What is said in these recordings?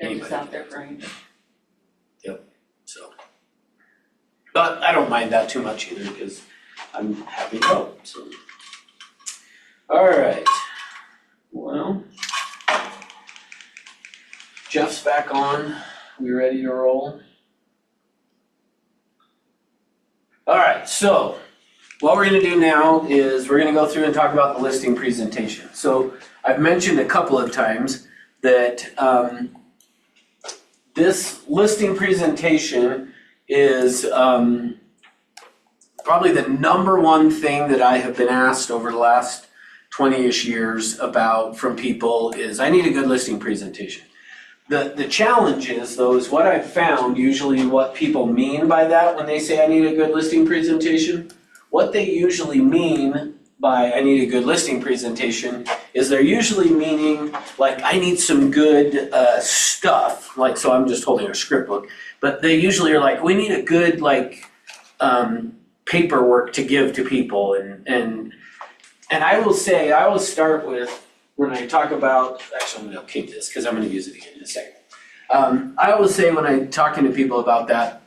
anybody. It's out there for anybody. So, but I don't mind that too much either because I'm happy to help. So, all right. Well, Jeff's back on. We ready to roll? All right. So, what we're going to do now is we're going to go through and talk about the listing presentation. So, I've mentioned a couple of times that this listing presentation is probably the number one thing that I have been asked over the last 20-ish years about from people is I need a good listing presentation. The challenge is though is what I've found usually what people mean by that when they say I need a good listing presentation. What they usually mean by I need a good listing presentation is they're usually meaning like I need some good stuff, like so I'm just holding a script book, but they usually are like we need a good like paperwork to give to people and I will say I will start with when I talk about actually I'm going to keep this because I'm going to use it again in a second. I always say when I'm talking to people about that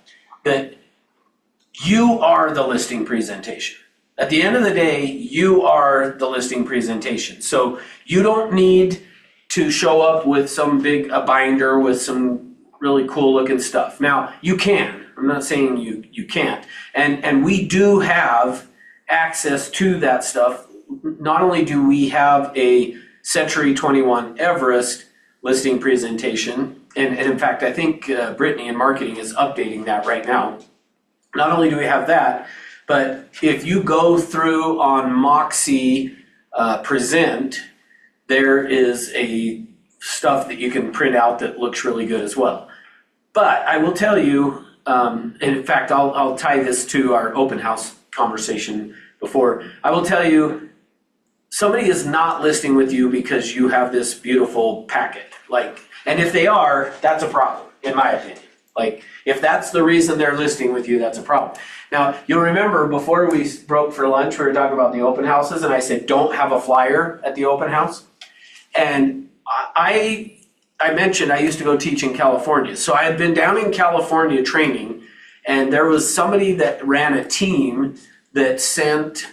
you are the listing presentation. At the end of the day, you are the listing presentation. So you don't need to show up with some big a binder with some really cool looking stuff. Now, you can. I'm not saying you can't. And we do have access to that stuff. Not only do we have a Century 21 Everest listing presentation, and in fact, I think Brittany in marketing is updating that right now. Not only do we have that, but if you go through on Moxie Present, there is a stuff that you can print out that looks really good as well. But I will tell you, and in fact, I'll tie this to our open house conversation before. I will tell you, somebody is not listing with you because you have this beautiful packet. And if they are, that's a problem, in my opinion. Like, if that's the reason they're listing with you, that's a problem. Now, you'll remember before we broke for lunch, we were talking about the open houses, and I said, don't have a flyer at the open house. And I mentioned I used to go teach in California. So I had been down in California training, and there was somebody that ran a team that sent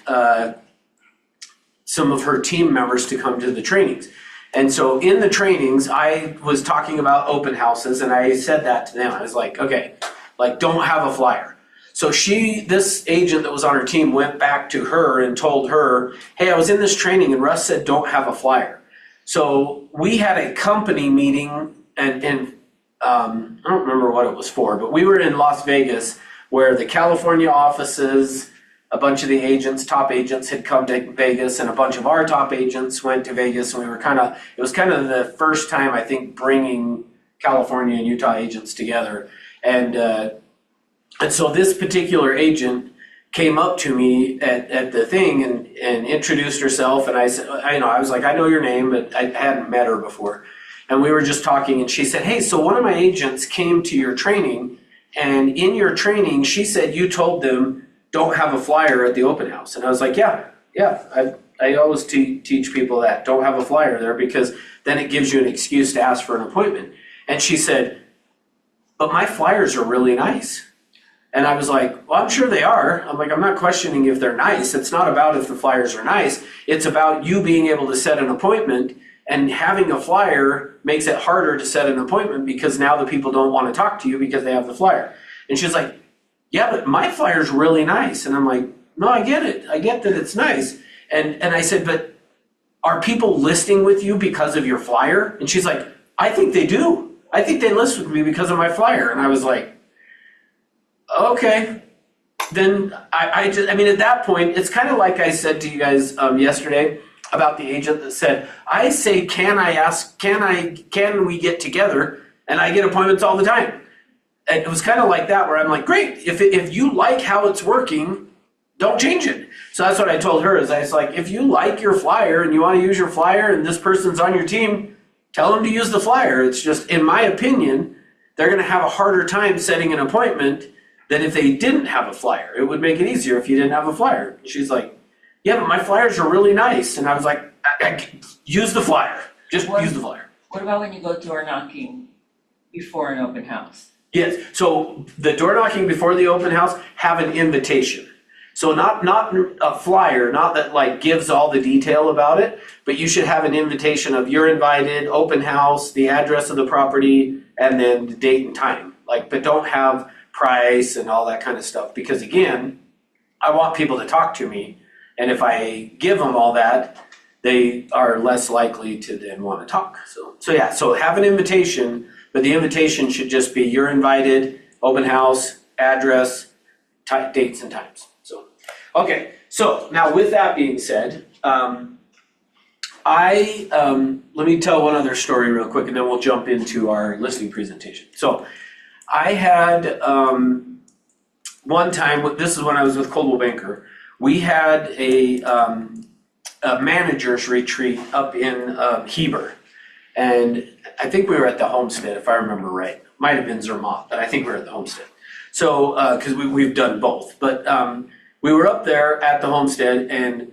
some of her team members to come to the trainings. And so in the trainings, I was talking about open houses, and I said that to them. I was like, okay, like don't have a flyer. So this agent that was on her team went back to her and told her, hey, I was in this training and Russ said don't have a flyer. So we had a company meeting and I don't remember what it was for, but we were in Las Vegas where the California offices, a bunch of the agents, top agents had come to Vegas, and a bunch of our top agents went to Vegas, and it was kind of the first time, I think, bringing California and Utah agents together. And so this particular agent came up to me at the thing and introduced herself, and I said, I was like, I know your name, but I hadn't met her before. And we were just talking, and she said, hey, so one of my agents came to your training, and in your training, she said you told them don't have a flyer at the open house. And I was like, yeah, I always teach people that, don't have a flyer there because then it gives you an excuse to ask for an appointment. And she said, but my flyers are really nice. And I was like, well, I'm sure they are. I'm like, I'm not questioning if they're nice. It's not about if the flyers are nice. It's about you being able to set an appointment, and having a flyer makes it harder to set an appointment because now the people don't want to talk to you because they have the flyer. And she's like, yeah, but my flyer's really nice. And I'm like, no, I get it. I get that it's nice. And I said, but are people listing with you because of your flyer? And she's like, I think they do. I think they list with me because of my flyer. And I was like, okay. Then I mean, at that point, it's kind of like I said to you guys yesterday about the agent that said, I say, can we get together? And I get appointments all the time. And it was kind of like that where I'm like, great, if you like how it's working, don't change it. So that's what I told her is I was like, if you like your flyer and you want to use your flyer and this person's on your team, tell them to use the flyer. It's just, in my opinion, they're going to have a harder time setting an appointment than if they didn't have a flyer. It would make it easier if you didn't have a flyer. She's like, yeah, but my flyers are really nice. And I was like, use the flyer. Just use the flyer. What about when you go door knocking before an open house. Yes, so the door knocking before the open house, have an invitation. So not a flyer, not that like gives all the detail about it, but you should have an invitation of you're invited, open house, the address of the property, and then the date and time. Like, but don't have price and all that kind of stuff, because again, I want people to talk to me, and if I give them all that, they are less likely to then want to talk. So have an invitation, but the invitation should just be you're invited, open house, address, dates and times. Okay, so now with that being said, let me tell one other story real quick, and then we'll jump into our listing presentation. So I had one time, this is when I was with Coldwell Banker, we had a manager's retreat up in Heber, and I think we were at the Homestead, if I remember right. Might have been Zermatt, but I think we were at the Homestead. So, because we've done both, but we were up there at the Homestead, and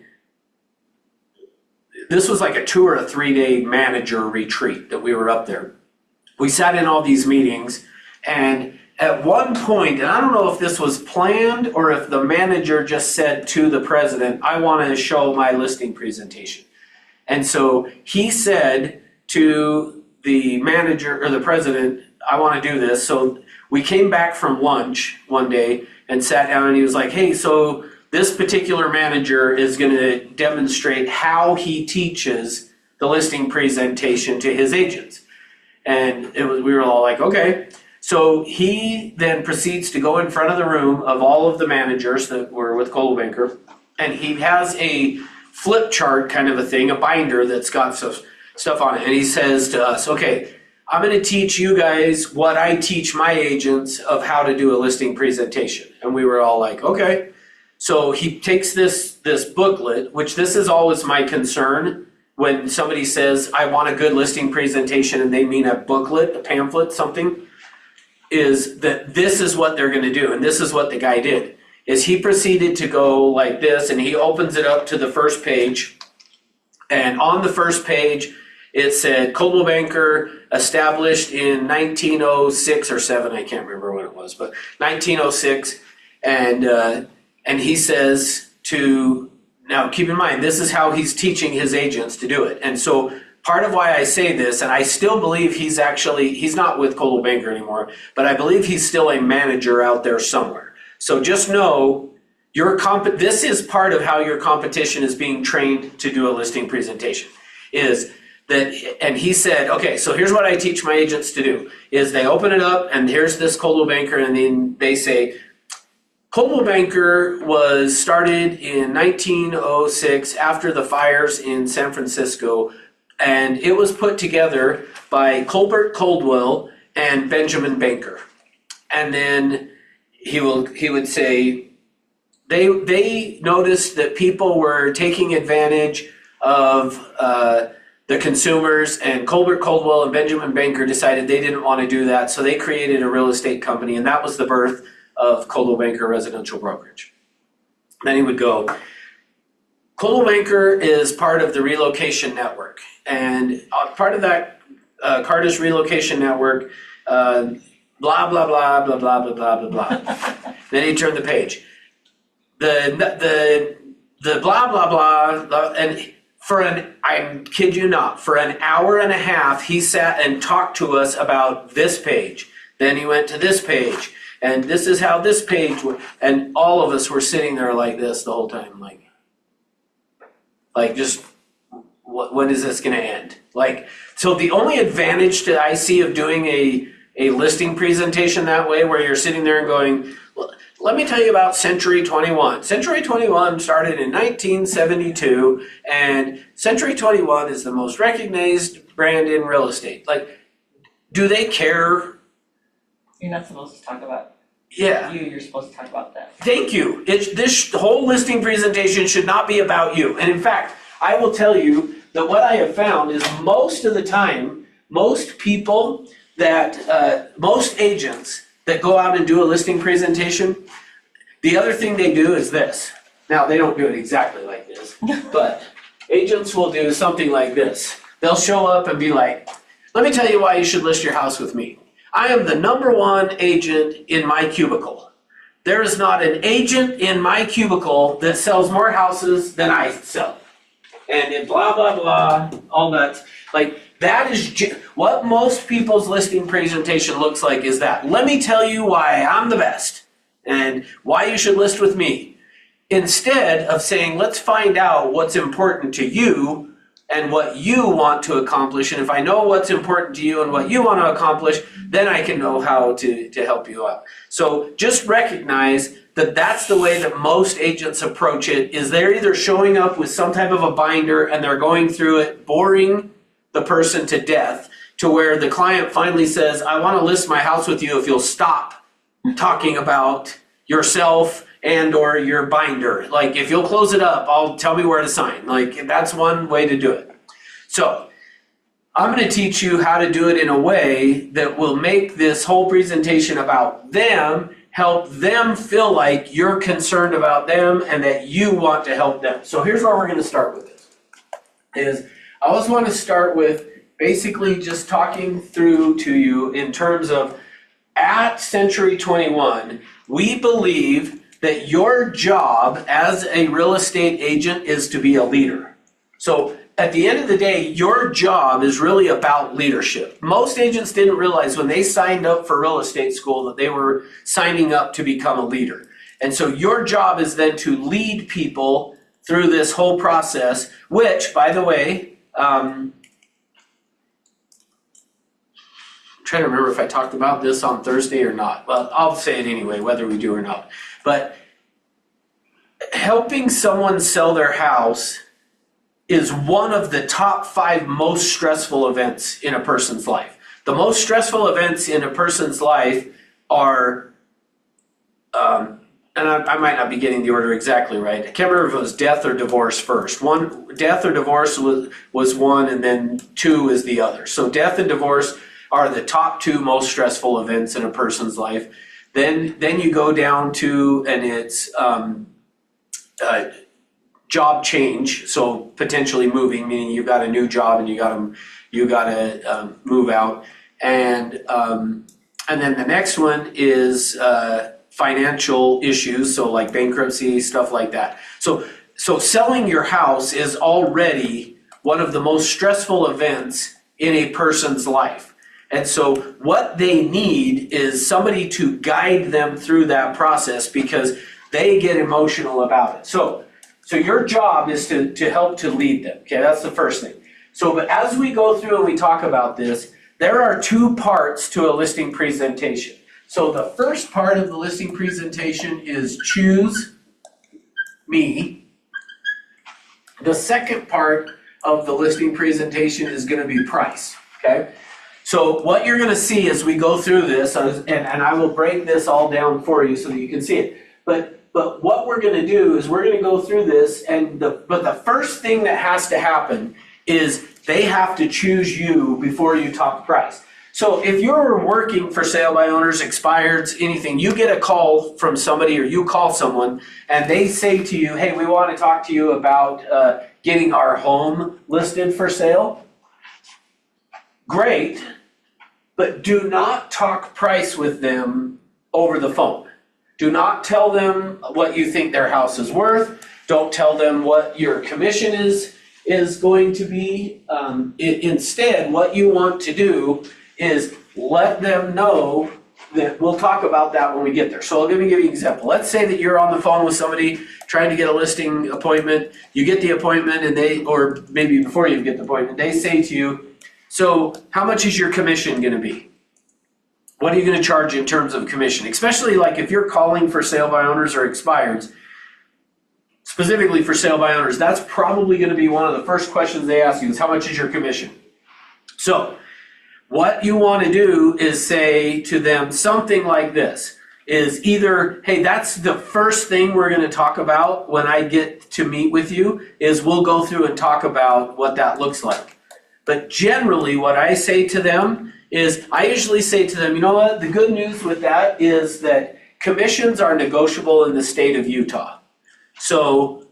this was like a 2 or 3 day manager retreat that we were up there. We sat in all these meetings, and at one point, and I don't know if this was planned or if the manager just said to the president, I want to show my listing presentation. And so he said to the manager or the president, I want to do this. So we came back from lunch one day and sat down, and he was like, hey, so this particular manager is going to demonstrate how he teaches the listing presentation to his agents. And we were all like, okay. So he then proceeds to go in front of the room of all of the managers that were with Coldwell Banker, and he has a flip chart kind of a thing, a binder that's got stuff on it. And he says to us, okay, I'm going to teach you guys what I teach my agents of how to do a listing presentation. And we were all like, okay. So he takes this booklet, which this is always my concern when somebody says, I want a good listing presentation, and they mean a booklet, a pamphlet, something, is that this is what they're going to do. And this is what the guy did, is he proceeded to go like this, and he opens it up to the first page. And on the first page, it said Coldwell Banker established in 1906 or 7, I can't remember what it was, but 1906. And he says now keep in mind, this is how he's teaching his agents to do it. And so part of why I say this, and I still believe he's not with Coldwell Banker anymore, but I believe he's still a manager out there somewhere. So just know this is part of how your competition is being trained to do a listing presentation, is that, and he said, okay, so here's what I teach my agents to do, is they open it up, and here's this Coldwell Banker, and then they say, Coldwell Banker was started in 1906 after the fires in San Francisco, and it was put together by Colbert Coldwell and Benjamin Banker. And then he would say, they noticed that people were taking advantage of the consumers, and Colbert Coldwell and Benjamin Banker decided they didn't want to do that, so they created a real estate company, and that was the birth of Coldwell Banker Residential Brokerage. Then he would go, Coldwell Banker is part of the Relocation Network, and part of that Carter's Relocation Network, blah, blah, blah, blah, blah, blah, blah, blah, blah. Then he turned the page. The blah, blah, blah, and I kid you not, for an hour and a half, he sat and talked to us about this page. Then he went to this page, and this is how this page works. And all of us were sitting there like this the whole time, like just, when is this going to end? So the only advantage that I see of doing a listing presentation that way, where you're sitting there and going, well, let me tell you about Century 21. Century 21 started in 1972, and Century 21 is the most recognized brand in real estate. Do they care? You're not supposed to talk about Yeah. you're supposed to talk about that. Thank you. This whole listing presentation should not be about you. And in fact, I will tell you that what I have found is most of the time, most people most agents that go out and do a listing presentation, the other thing they do is this. Now, they don't do it exactly like this, but agents will do something like this. They'll show up and be like, let me tell you why you should list your house with me. I am the number one agent in my cubicle. There is not an agent in my cubicle that sells more houses than I sell. And it blah, blah, blah, all that. Like, that is what most people's listing presentation looks like, is that. Let me tell you why I'm the best and why you should list with me. Instead of saying, let's find out what's important to you and what you want to accomplish. And if I know what's important to you and what you want to accomplish, then I can know how to help you out. So just recognize that that's the way that most agents approach it, is they're either showing up with some type of a binder and they're going through it, boring the person to death, to where the client finally says, I want to list my house with you if you'll stop talking about yourself and or your binder. Like, if you'll close it up, tell me where to sign. Like, that's one way to do it. So I'm going to teach you how to do it in a way that will make this whole presentation about them, help them feel like you're concerned about them and that you want to help them. So here's where we're going to start with this. I always want to start with basically just talking through to you in terms of, at Century 21, we believe that your job as a real estate agent is to be a leader. So at the end of the day, your job is really about leadership. Most agents didn't realize when they signed up for real estate school that they were signing up to become a leader. And so your job is then to lead people through this whole process, which, by the way, I'm trying to remember if I talked about this on Thursday or not. Well, I'll say it anyway, whether we do or not. But helping someone sell their house is one of the top 5 most stressful events in a person's life. The most stressful events in a person's life are, and I might not be getting the order exactly right. I can't remember if it was death or divorce first. Death or divorce was one, and then 2 is the other. So death and divorce are the top 2 most stressful events in a person's life. Then you go down to, and it's job change, so potentially moving, meaning you got a new job and you got to move out, and then the next one is financial issues, so like bankruptcy, stuff like that. So selling your house is already one of the most stressful events in a person's life. And so what they need is somebody to guide them through that process, because they get emotional about it. So your job is to help to lead them. Okay, that's the first thing. But as we go through and we talk about this, there are 2 parts to a listing presentation. So the first part of the listing presentation is choose me. The second part of the listing presentation is going to be price. Okay. So what you're going to see as we go through this, and I will break this all down for you so that you can see it. But what we're going to do is we're going to go through this, but the first thing that has to happen is they have to choose you before you talk price. So if you're working for sale by owners, expireds, anything, you get a call from somebody or you call someone and they say to you, hey, we want to talk to you about getting our home listed for sale. Great, but do not talk price with them over the phone. Do not tell them what you think their house is worth. Don't tell them what your commission is going to be. Instead, what you want to do is let them know that we'll talk about that when we get there. So let me give you an example. Let's say that you're on the phone with somebody trying to get a listing appointment. You get the appointment and or maybe before you get the appointment, they say to you, so how much is your commission going to be? What are you going to charge in terms of commission? Especially like if you're calling for sale by owners or expireds, specifically for sale by owners, that's probably going to be one of the first questions they ask you is how much is your commission? So what you want to do is say to them something like this, is either, hey, that's the first thing we're going to talk about when I get to meet with you, is we'll go through and talk about what that looks like. But generally what I say to them is, I usually say to them, you know what, the good news with that is that commissions are negotiable in the state of Utah. So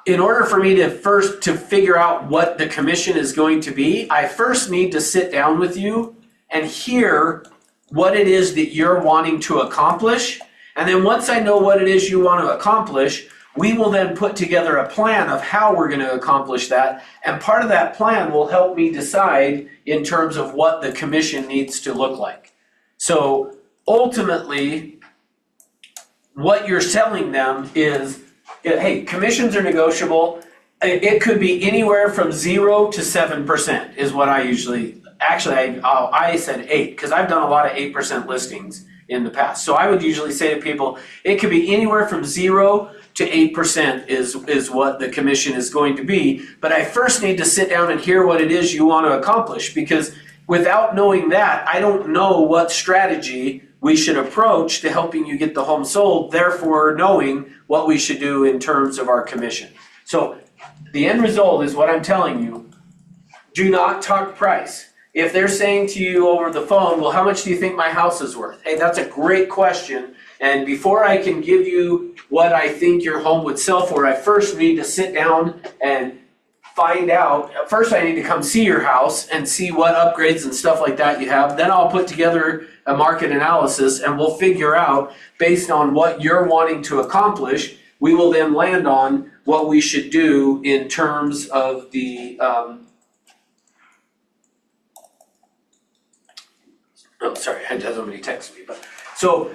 in order for me to figure out what the commission is going to be, I first need to sit down with you and hear what it is that you're wanting to accomplish. And then once I know what it is you want to accomplish, we will then put together a plan of how we're going to accomplish that. And part of that plan will help me decide in terms of what the commission needs to look like. So ultimately, what you're selling them is, hey, commissions are negotiable. It could be anywhere from 0 to 7% is what I usually, actually I said 8 because I've done a lot of 8% listings in the past. So I would usually say to people, it could be anywhere from 0 to 8% is what the commission is going to be. But I first need to sit down and hear what it is you want to accomplish, because without knowing that, I don't know what strategy we should approach to helping you get the home sold, therefore knowing what we should do in terms of our commission. So the end result is what I'm telling you. Do not talk price. If they're saying to you over the phone, well, how much do you think my house is worth? Hey, that's a great question. And before I can give you what I think your home would sell for, I first need to sit down and find out. First, I need to come see your house and see what upgrades and stuff like that you have. Then I'll put together a market analysis and we'll figure out, based on what you're wanting to accomplish, we will then land on what we should do in terms of the oh, sorry, I had somebody text me. But so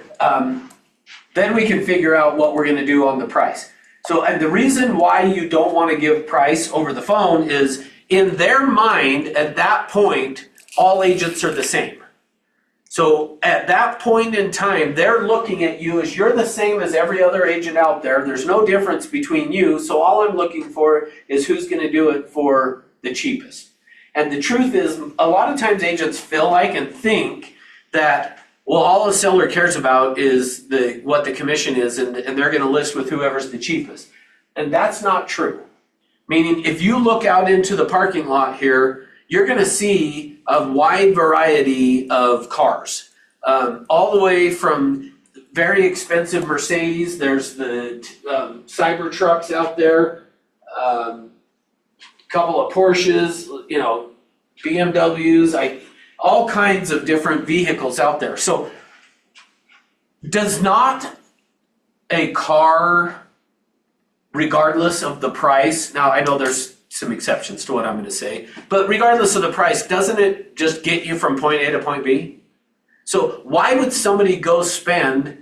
then we can figure out what we're going to do on the price. So, and the reason why you don't want to give price over the phone is, in their mind at that point, all agents are the same. So at that point in time, they're looking at you as you're the same as every other agent out there. There's no difference between you. So all I'm looking for is who's going to do it for the cheapest. And the truth is, a lot of times agents feel like and think that, well, all a seller cares about is what the commission is, and they're going to list with whoever's the cheapest. And that's not true. Meaning, if you look out into the parking lot here, you're going to see a wide variety of cars. All the way from very expensive Mercedes, there's the Cyber trucks out there, couple of Porsches, BMWs, all kinds of different vehicles out there. So does not a car, regardless of the price, now I know there's some exceptions to what I'm going to say, but regardless of the price, doesn't it just get you from point A to point B? So why would somebody go spend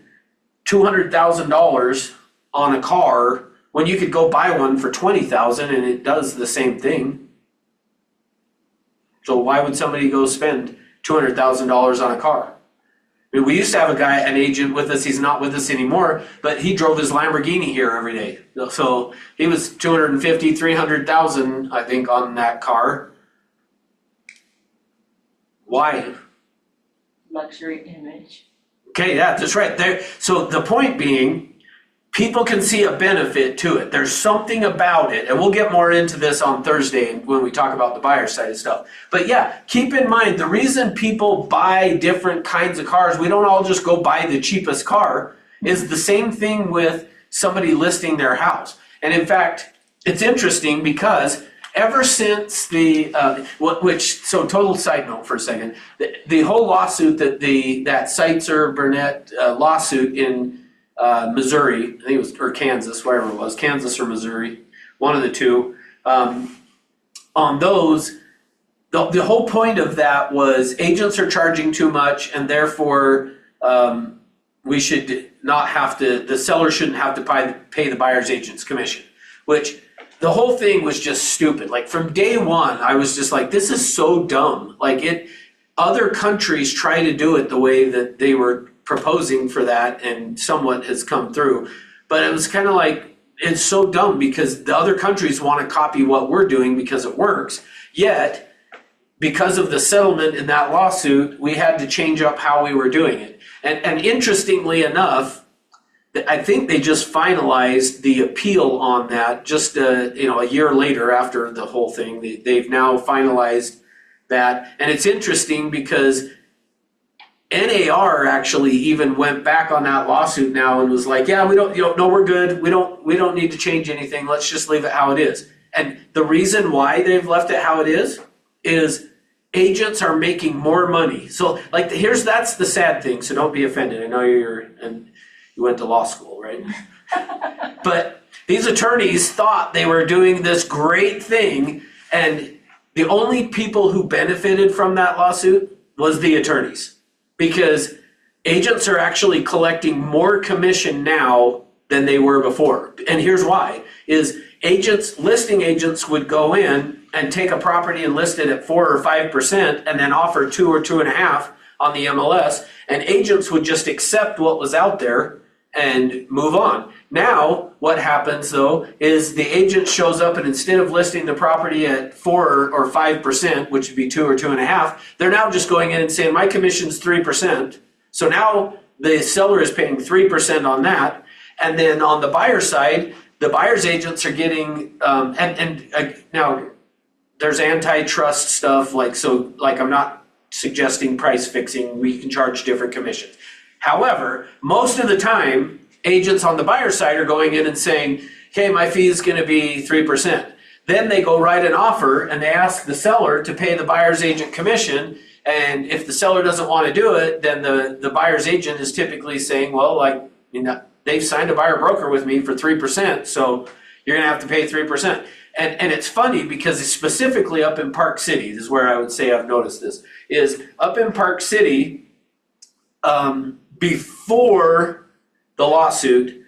$200,000 on a car when you could go buy one for $20,000 and it does the same thing? So why would somebody go spend $200,000 on a car? I mean, we used to have an agent with us, he's not with us anymore, but he drove his Lamborghini here every day. So he was $250,000, $300,000, I think, on that car. Why? Luxury image. Okay, yeah, that's right. So the point being, people can see a benefit to it. There's something about it, and we'll get more into this on Thursday when we talk about the buyer side of stuff. But yeah, keep in mind, the reason people buy different kinds of cars, we don't all just go buy the cheapest car, is the same thing with somebody listing their house. And in fact, it's interesting because ever since so total side note for a second, the whole lawsuit that Seitzer Burnett lawsuit in Missouri, I think it was, or Kansas, wherever it was, Kansas or Missouri, one of the two. On those, the whole point of that was agents are charging too much, and therefore we should not have to, the seller shouldn't have to pay the buyer's agent's commission, which the whole thing was just stupid. Like from day one, I was just like, this is so dumb. Like other countries try to do it the way that they were proposing for that, and somewhat has come through. But it was kind of like, it's so dumb because the other countries want to copy what we're doing because it works. Yet, because of the settlement in that lawsuit, we had to change up how we were doing it. And interestingly enough, I think they just finalized the appeal on that just a year later after the whole thing. They've now finalized that. And it's interesting because NAR actually even went back on that lawsuit now and was like, yeah, we don't, no, we're good. We don't need to change anything. Let's just leave it how it is. And the reason why they've left it how it is agents are making more money. So like that's the sad thing, so don't be offended. I know you went to law school, right? But these attorneys thought they were doing this great thing, and the only people who benefited from that lawsuit was the attorneys, because agents are actually collecting more commission now than they were before. And here's why, is listing agents would go in and take a property and list it at 4 or 5% and then offer 2 or 2.5 on the MLS, and agents would just accept what was out there and move on. Now, what happens though is the agent shows up, and instead of listing the property at 4 or 5%, which would be 2 or 2.5, they're now just going in and saying, my commission's 3%. So now the seller is paying 3% on that. And then on the buyer side, the buyer's agents are getting, now there's antitrust stuff, like I'm not suggesting price fixing, we can charge different commissions. However, most of the time, agents on the buyer side are going in and saying, okay, my fee is going to be 3%. Then they go write an offer and they ask the seller to pay the buyer's agent commission. And if the seller doesn't want to do it, then the buyer's agent is typically saying, well, they've signed a buyer broker with me for 3%, so you're going to have to pay 3%. And it's funny because it's specifically up in Park City, this is where I would say I've noticed this, is up in Park City, before the lawsuit,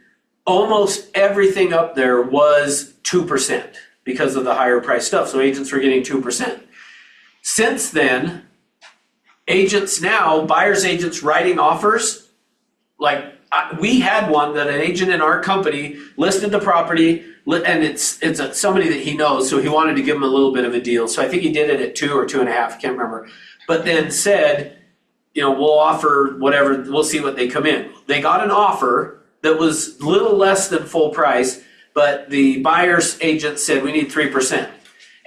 almost everything up there was 2% because of the higher price stuff. So agents were getting 2%. Since then, buyer's agents writing offers, we had one that an agent in our company listed the property, and it's somebody that he knows, so he wanted to give him a little bit of a deal. So I think he did it at 2 or 2.5, I can't remember. But then said, we'll offer whatever, we'll see what they come in. They got an offer that was a little less than full price, but the buyer's agent said, we need 3%.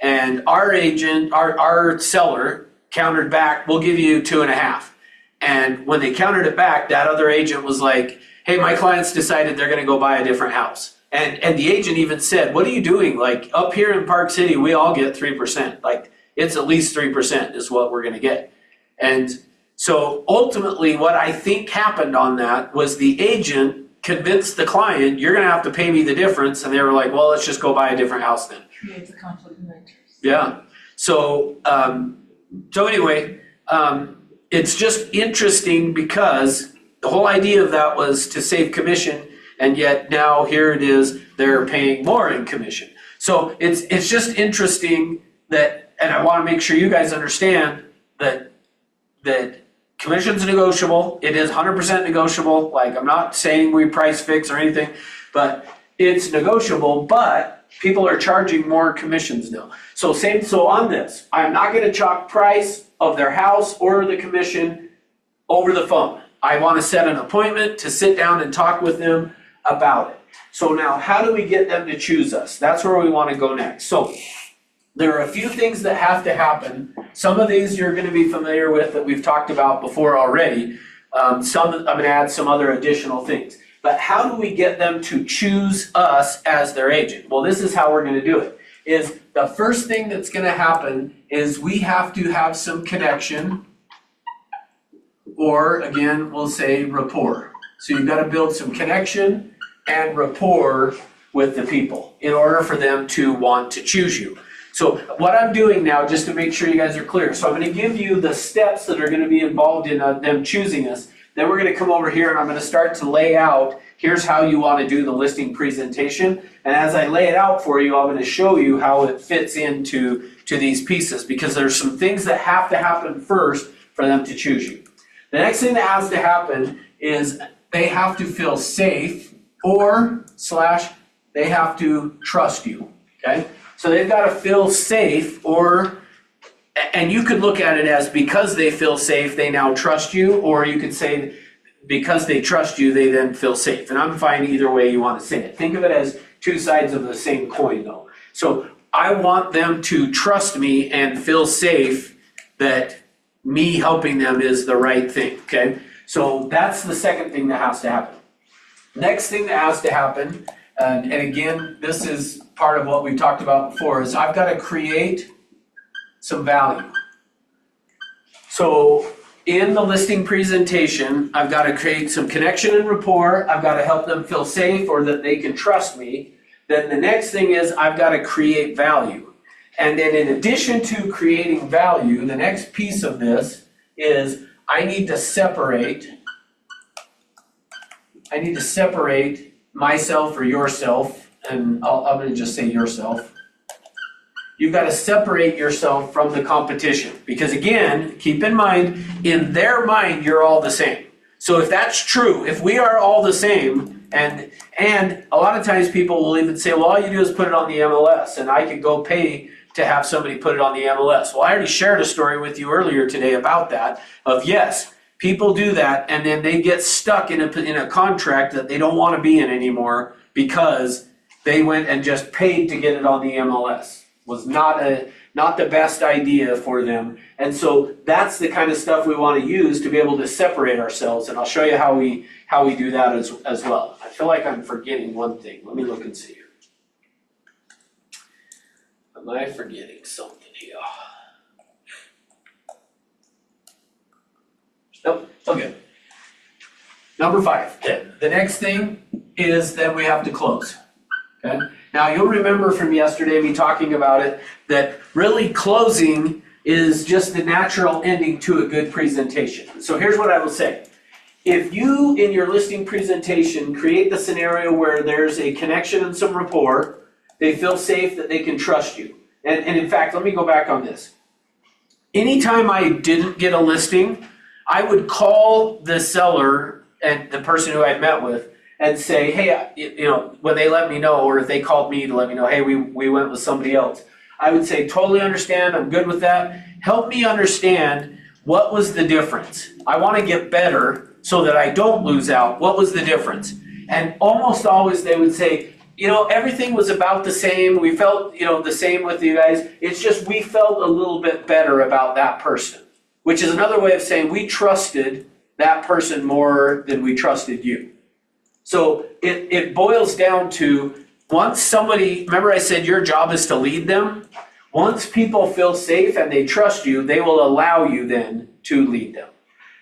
And our seller countered back, we'll give you 2.5. And when they countered it back, that other agent was like, hey, my clients decided they're going to go buy a different house. And the agent even said, what are you doing? Up here in Park City, we all get 3%. It's at least 3% is what we're going to get. And so ultimately what I think happened on that was the agent convinced the client, you're going to have to pay me the difference. And they were like, well, let's just go buy a different house then. Creates a conflict of interest. Yeah. So anyway, it's just interesting because the whole idea of that was to save commission, and yet now here it is, they're paying more in commission. So it's just interesting that, and I want to make sure you guys understand that commission's negotiable. It is 100% negotiable. I'm not saying we price fix or anything, but it's negotiable, but people are charging more commissions now. So on this, I'm not going to chalk price of their house or the commission over the phone. I want to set an appointment to sit down and talk with them about it. So now, how do we get them to choose us? That's where we want to go next. So there are a few things that have to happen. Some of these you're going to be familiar with that we've talked about before already. I'm going to add some other additional things. But how do we get them to choose us as their agent? Well, this is how we're going to do it. Is the first thing that's going to happen is we have to have some connection, or again, we'll say rapport. So you've got to build some connection and rapport with the people in order for them to want to choose you. So what I'm doing now, just to make sure you guys are clear, so I'm going to give you the steps that are going to be involved in them choosing us. Then we're going to come over here and I'm going to start to lay out, here's how you want to do the listing presentation. And as I lay it out for you, I'm going to show you how it fits into these pieces, because there's some things that have to happen first for them to choose you. The next thing that has to happen is they have to feel safe / they have to trust you, okay? So they've got to feel safe, and you could look at it as because they feel safe, they now trust you, or you could say because they trust you, they then feel safe. And I'm fine either way you want to say it. Think of it as two sides of the same coin though. So I want them to trust me and feel safe that me helping them is the right thing, okay? So that's the second thing that has to happen. Next thing that has to happen, and again, this is part of what we talked about before, is I've got to create some value. So in the listing presentation, I've got to create some connection and rapport. I've got to help them feel safe or that they can trust me. Then the next thing is I've got to create value. And then in addition to creating value, the next piece of this is I need to separate myself or yourself, and I'm going to just say yourself. You've got to separate yourself from the competition. Because again, keep in mind, in their mind, you're all the same. So if that's true, if we are all the same, and a lot of times people will even say, well, all you do is put it on the MLS, and I could go pay to have somebody put it on the MLS. Well, I already shared a story with you earlier today about that, of yes, people do that, and then they get stuck in a contract that they don't want to be in anymore because they went and just paid to get it on the MLS. Was not the best idea for them. And so that's the kind of stuff we want to use to be able to separate ourselves, and I'll show you how we do that as well. I feel like I'm forgetting one thing. Let me look and see here. Am I forgetting something here? Nope, okay. Number 5, the next thing is that we have to close, okay? Now you'll remember from yesterday me talking about it, that really closing is just the natural ending to a good presentation. So here's what I will say. If you, in your listing presentation, create the scenario where there's a connection and some rapport, they feel safe that they can trust you. And in fact, let me go back on this. Anytime I didn't get a listing, I would call the seller and the person who I'd met with and say, hey, you know, when they let me know, or if they called me to let me know, hey, we went with somebody else, I would say, totally understand, I'm good with that. Help me understand what was the difference. I want to get better so that I don't lose out. What was the difference? And almost always they would say, you know, everything was about the same. We felt, you know, the same with you guys. It's just we felt a little bit better about that person, which is another way of saying we trusted that person more than we trusted you. So it boils down to, once somebody, remember I said your job is to lead them? Once people feel safe and they trust you, they will allow you then to lead them.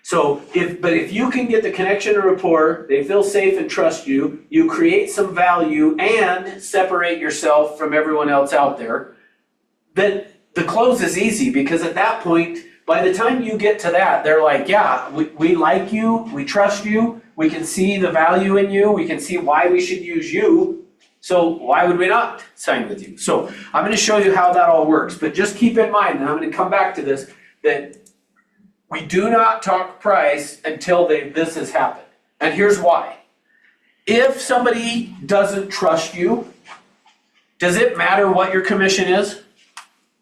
So if you can get the connection and rapport, they feel safe and trust you, you create some value and separate yourself from everyone else out there, then the close is easy, because at that point, by the time you get to that, they're like, yeah, we like you, we trust you, we can see the value in you, we can see why we should use you, so why would we not sign with you? So I'm going to show you how that all works, but just keep in mind, and I'm going to come back to this, that we do not talk price until this has happened. And here's why. If somebody doesn't trust you, does it matter what your commission is?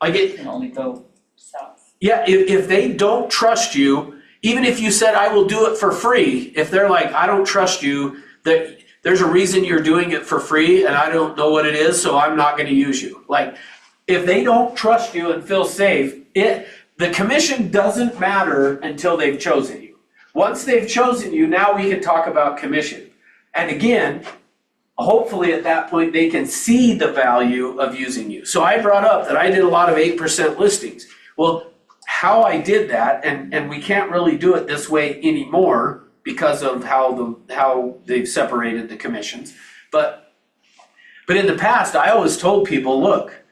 Like It can only go south. yeah, if they don't trust you, even if you said, I will do it for free, if they're like, I don't trust you, there's a reason you're doing it for free and I don't know what it is, so I'm not going to use you. Like, if they don't trust you and feel safe, the commission doesn't matter until they've chosen you. Once they've chosen you, now we can talk about commission. And again, hopefully at that point they can see the value of using you. So I brought up that I did a lot of 8% listings. Well, how I did that, and we can't really do it this way anymore because of how they've separated the commissions. But in the past, I always told people, look,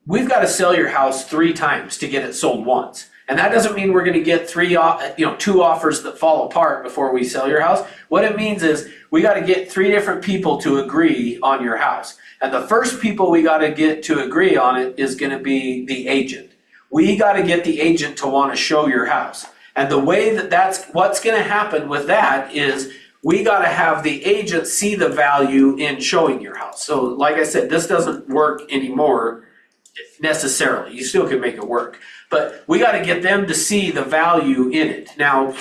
we've got to sell your house 3 times to get it sold once. And that doesn't mean we're going to get 2 offers that fall apart before we sell your house. What it means is we got to get 3 different people to agree on your house. And the first people we got to get to agree on it is going to be the agent. We got to get the agent to want to show your house. And the way that's what's going to happen with that is we got to have the agent see the value in showing your house. So like I said, this doesn't work anymore necessarily. You still can make it work. But we got to get them to see the value in it. Now,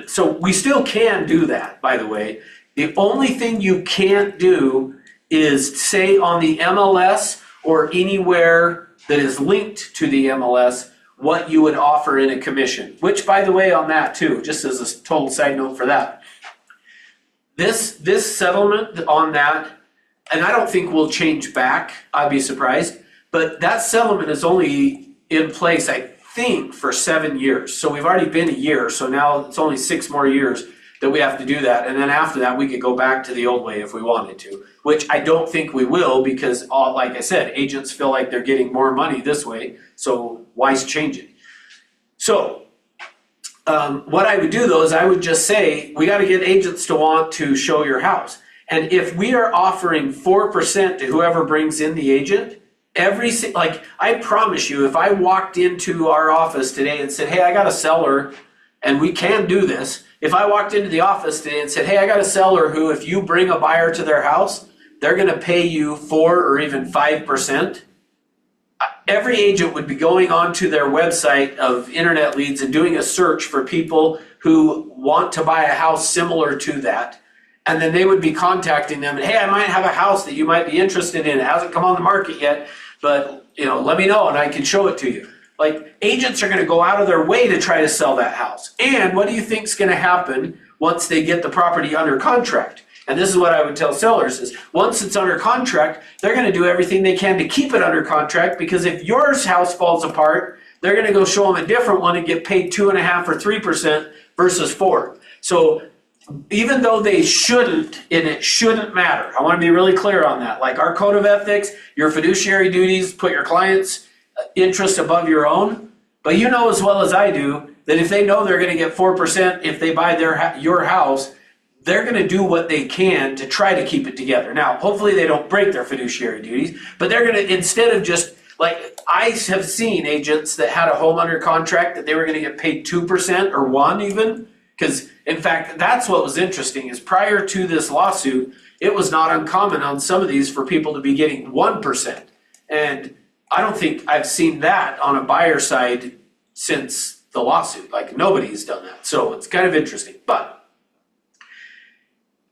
so we still can do that, by the way. The only thing you can't do is say on the MLS or anywhere that is linked to the MLS what you would offer in a commission. Which, by the way, on that too, just as a total side note for that, this settlement on that, and I don't think will change back, I'd be surprised, but that settlement is only in place, I think for 7 years. So we've already been a year, so now it's only 6 more years that we have to do that. And then after that, we could go back to the old way if we wanted to, which I don't think we will because, like I said, agents feel like they're getting more money this way. So why change it? So what I would do though is I would just say, we got to get agents to want to show your house. And if we are offering 4% to whoever brings in the agent, I promise you, if I walked into our office today and said, hey, I got a seller, and we can do this. If I walked into the office today and said, hey, I got a seller who, if you bring a buyer to their house, they're going to pay you 4 or even 5%. Every agent would be going onto their website of internet leads and doing a search for people who want to buy a house similar to that. And then they would be contacting them and, hey, I might have a house that you might be interested in. It hasn't come on the market yet, but let me know and I can show it to you. Like, agents are going to go out of their way to try to sell that house. And what do you think is going to happen once they get the property under contract? And this is what I would tell sellers is, once it's under contract, they're going to do everything they can to keep it under contract, because if your house falls apart, they're going to go show them a different one and get paid 2.5% or 3% versus 4%. So even though they shouldn't, and it shouldn't matter, I want to be really clear on that. Like our code of ethics, your fiduciary duties, put your client's interest above your own. But you know as well as I do that if they know they're going to get 4% if they buy your house, they're going to do what they can to try to keep it together. Now, hopefully they don't break their fiduciary duties, but they're going to, instead of just, like, I have seen agents that had a home under contract that they were going to get paid 2% or 1% even, because in fact, that's what was interesting is prior to this lawsuit, it was not uncommon on some of these for people to be getting 1%. And I don't think I've seen that on a buyer side since the lawsuit. Like, nobody's done that. So it's kind of interesting. But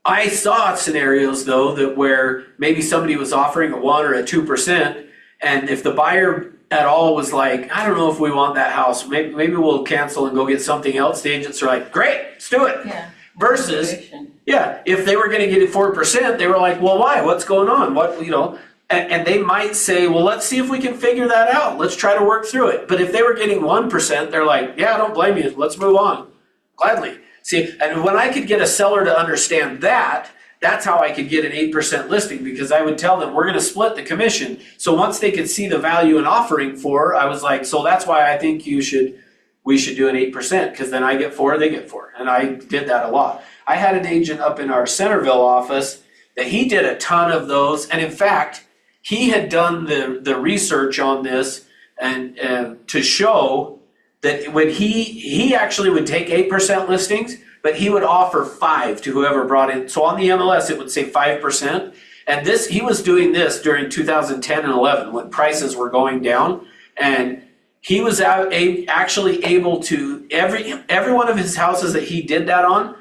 I saw scenarios though that where maybe somebody was offering a 1 or a 2%, and if the buyer at all was like, I don't know if we want that house, maybe we'll cancel and go get something else, the agents are like, great, let's do it. Yeah. Versus, yeah, if they were going to get it 4%, they were like, well, why? What's going on? And they might say, well, let's see if we can figure that out. Let's try to work through it. But if they were getting 1%, they're like, yeah, I don't blame you. Let's move on. Gladly. See, and when I could get a seller to understand that, that's how I could get an 8% listing, because I would tell them we're going to split the commission. So once they could see the value in offering 4, I was like, so that's why I think we should do an 8%, because then I get 4, they get 4. And I did that a lot. I had an agent up in our Centerville office that he did a ton of those. And in fact, he had done the research on this and to show that when he actually would take 8% listings, but he would offer 5 to whoever brought in. So on the MLS, it would say 5%. And he was doing this during 2010 and 11 when prices were going down. And he was actually able to, every one of his houses that he did that on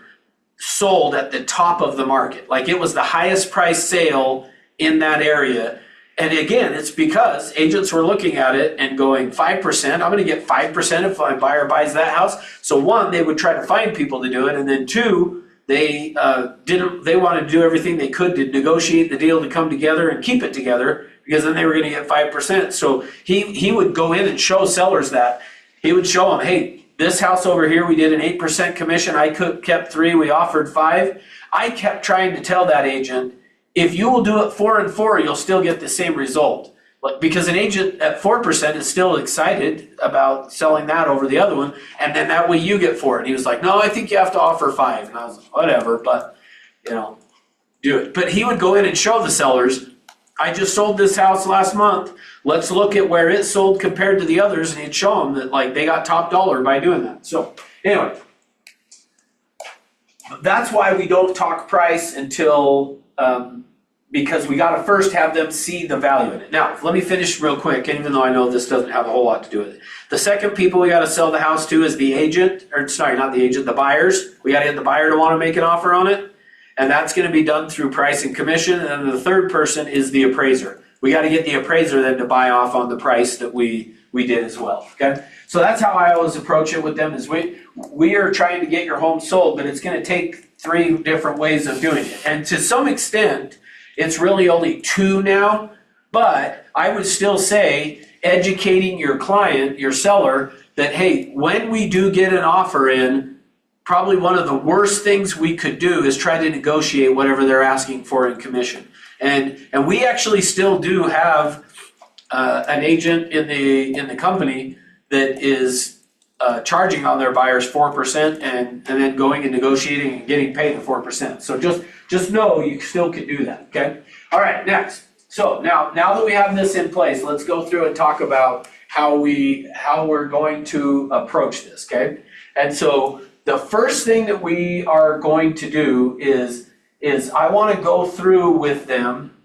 sold at the top of the market. Like, it was the highest price sale in that area. And again, it's because agents were looking at it and going, 5%, I'm going to get 5% if my buyer buys that house. So 1, they would try to find people to do it. And then 2, they wanted to do everything they could to negotiate the deal to come together and keep it together, because then they were going to get 5%. So he would go in and show sellers that. He would show them, hey, this house over here, we did an 8% commission. I kept 3, we offered 5. I kept trying to tell that agent, if you will do it 4 and 4, you'll still get the same result. Because an agent at 4% is still excited about selling that over the other one, and then that way you get 4. And he was like, no, I think you have to offer 5. And I was like, whatever, but do it. But he would go in and show the sellers, I just sold this house last month. Let's look at where it sold compared to the others, and he'd show them that like they got top dollar by doing that. So anyway, that's why we don't talk price until because we got to first have them see the value in it. Now, let me finish real quick, even though I know this doesn't have a whole lot to do with it. The second people we got to sell the house to is the agent, or sorry, not the agent, the buyers. We got to get the buyer to want to make an offer on it. And that's going to be done through price and commission. And then the third person is the appraiser. We got to get the appraiser then to buy off on the price that we did as well. Okay. So that's how I always approach it with them is we are trying to get your home sold, but it's going to take 3 different ways of doing it. And to some extent, it's really only 2 now, but I would still say educating your client, your seller, that, hey, when we do get an offer in, probably one of the worst things we could do is try to negotiate whatever they're asking for in commission. And we actually still do have an agent in the company that is charging on their buyers 4% and then going and negotiating and getting paid the 4%. So just know you still could do that, okay? All right, next. So now that we have this in place, let's go through and talk about how we're going to approach this, okay? And so the first thing that we are going to do is I want to go through with them,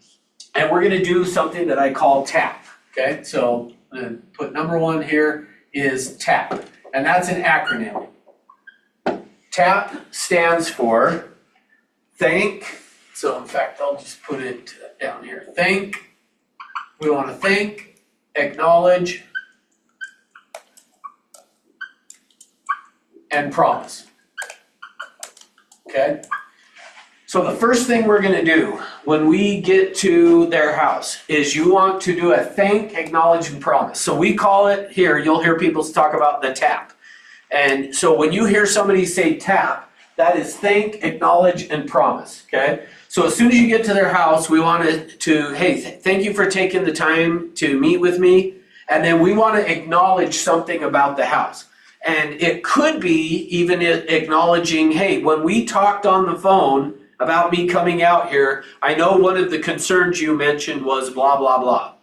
and we're going to do something that I call TAP, okay? So I'm going to put number 1 here is TAP, and that's an acronym. TAP stands for thank, so in fact I'll just put it down here. Thank, we want to thank, acknowledge, and promise. Okay? So the first thing we're going to do when we get to their house is you want to do a thank, acknowledge, and promise. So we call it here, you'll hear people talk about the TAP. And so when you hear somebody say TAP, that is thank, acknowledge, and promise. Okay? So as soon as you get to their house, we want to hey, thank you for taking the time to meet with me. And then we want to acknowledge something about the house. And it could be even acknowledging, hey, when we talked on the phone about me coming out here, I know one of the concerns you mentioned was blah, blah, blah.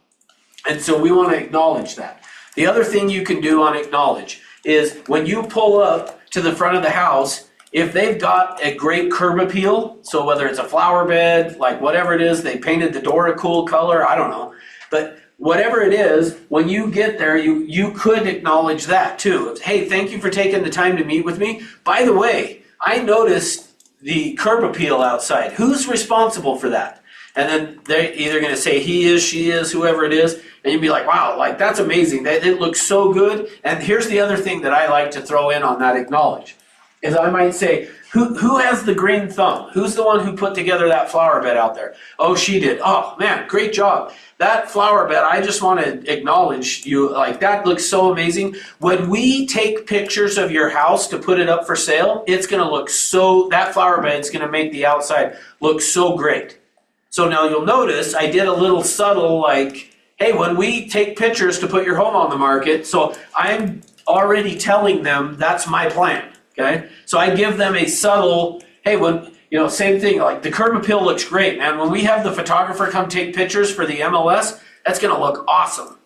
And so we want to acknowledge that. The other thing you can do on acknowledge is when you pull up to the front of the house, if they've got a great curb appeal, so whether it's a flower bed, like whatever it is, they painted the door a cool color, I don't know. But whatever it is, when you get there, you could acknowledge that too. Hey, thank you for taking the time to meet with me. By the way, I noticed the curb appeal outside. Who's responsible for that? And then they're either going to say he is, she is, whoever it is, and you'd be like, wow, like that's amazing. It looks so good. And here's the other thing that I like to throw in on that acknowledge, is I might say, who has the green thumb? Who's the one who put together that flower bed out there? Oh, she did. Oh, man, great job. That flower bed, I just want to acknowledge you. Like, that looks so amazing. When we take pictures of your house to put it up for sale, it's going to look so, that flower bed's going to make the outside look so great. So now you'll notice I did a little subtle like, hey, when we take pictures to put your home on the market, so I'm already telling them that's my plan. Okay, so I give them a subtle, hey, when, same thing, like the curb appeal looks great, man. When we have the photographer come take pictures for the MLS, that's gonna look awesome.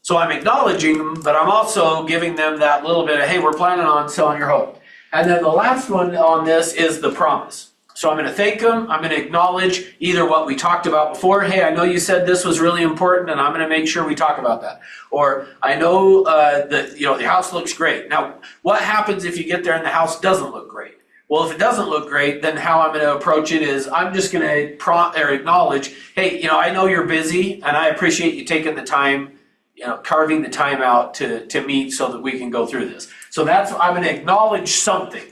So I'm acknowledging them, but I'm also giving them that little bit of, hey, we're planning on selling your home. And then the last one on this is the promise. So I'm gonna thank them, I'm gonna acknowledge either what we talked about before, hey, I know you said this was really important and I'm gonna make sure we talk about that. Or I know that the house looks great. Now, what happens if you get there and the house doesn't look great? Well, if it doesn't look great, then how I'm gonna approach it is I'm just gonna acknowledge, hey, I know you're busy and I appreciate you taking the time, carving the time out to meet so that we can go through this. So I'm gonna acknowledge something.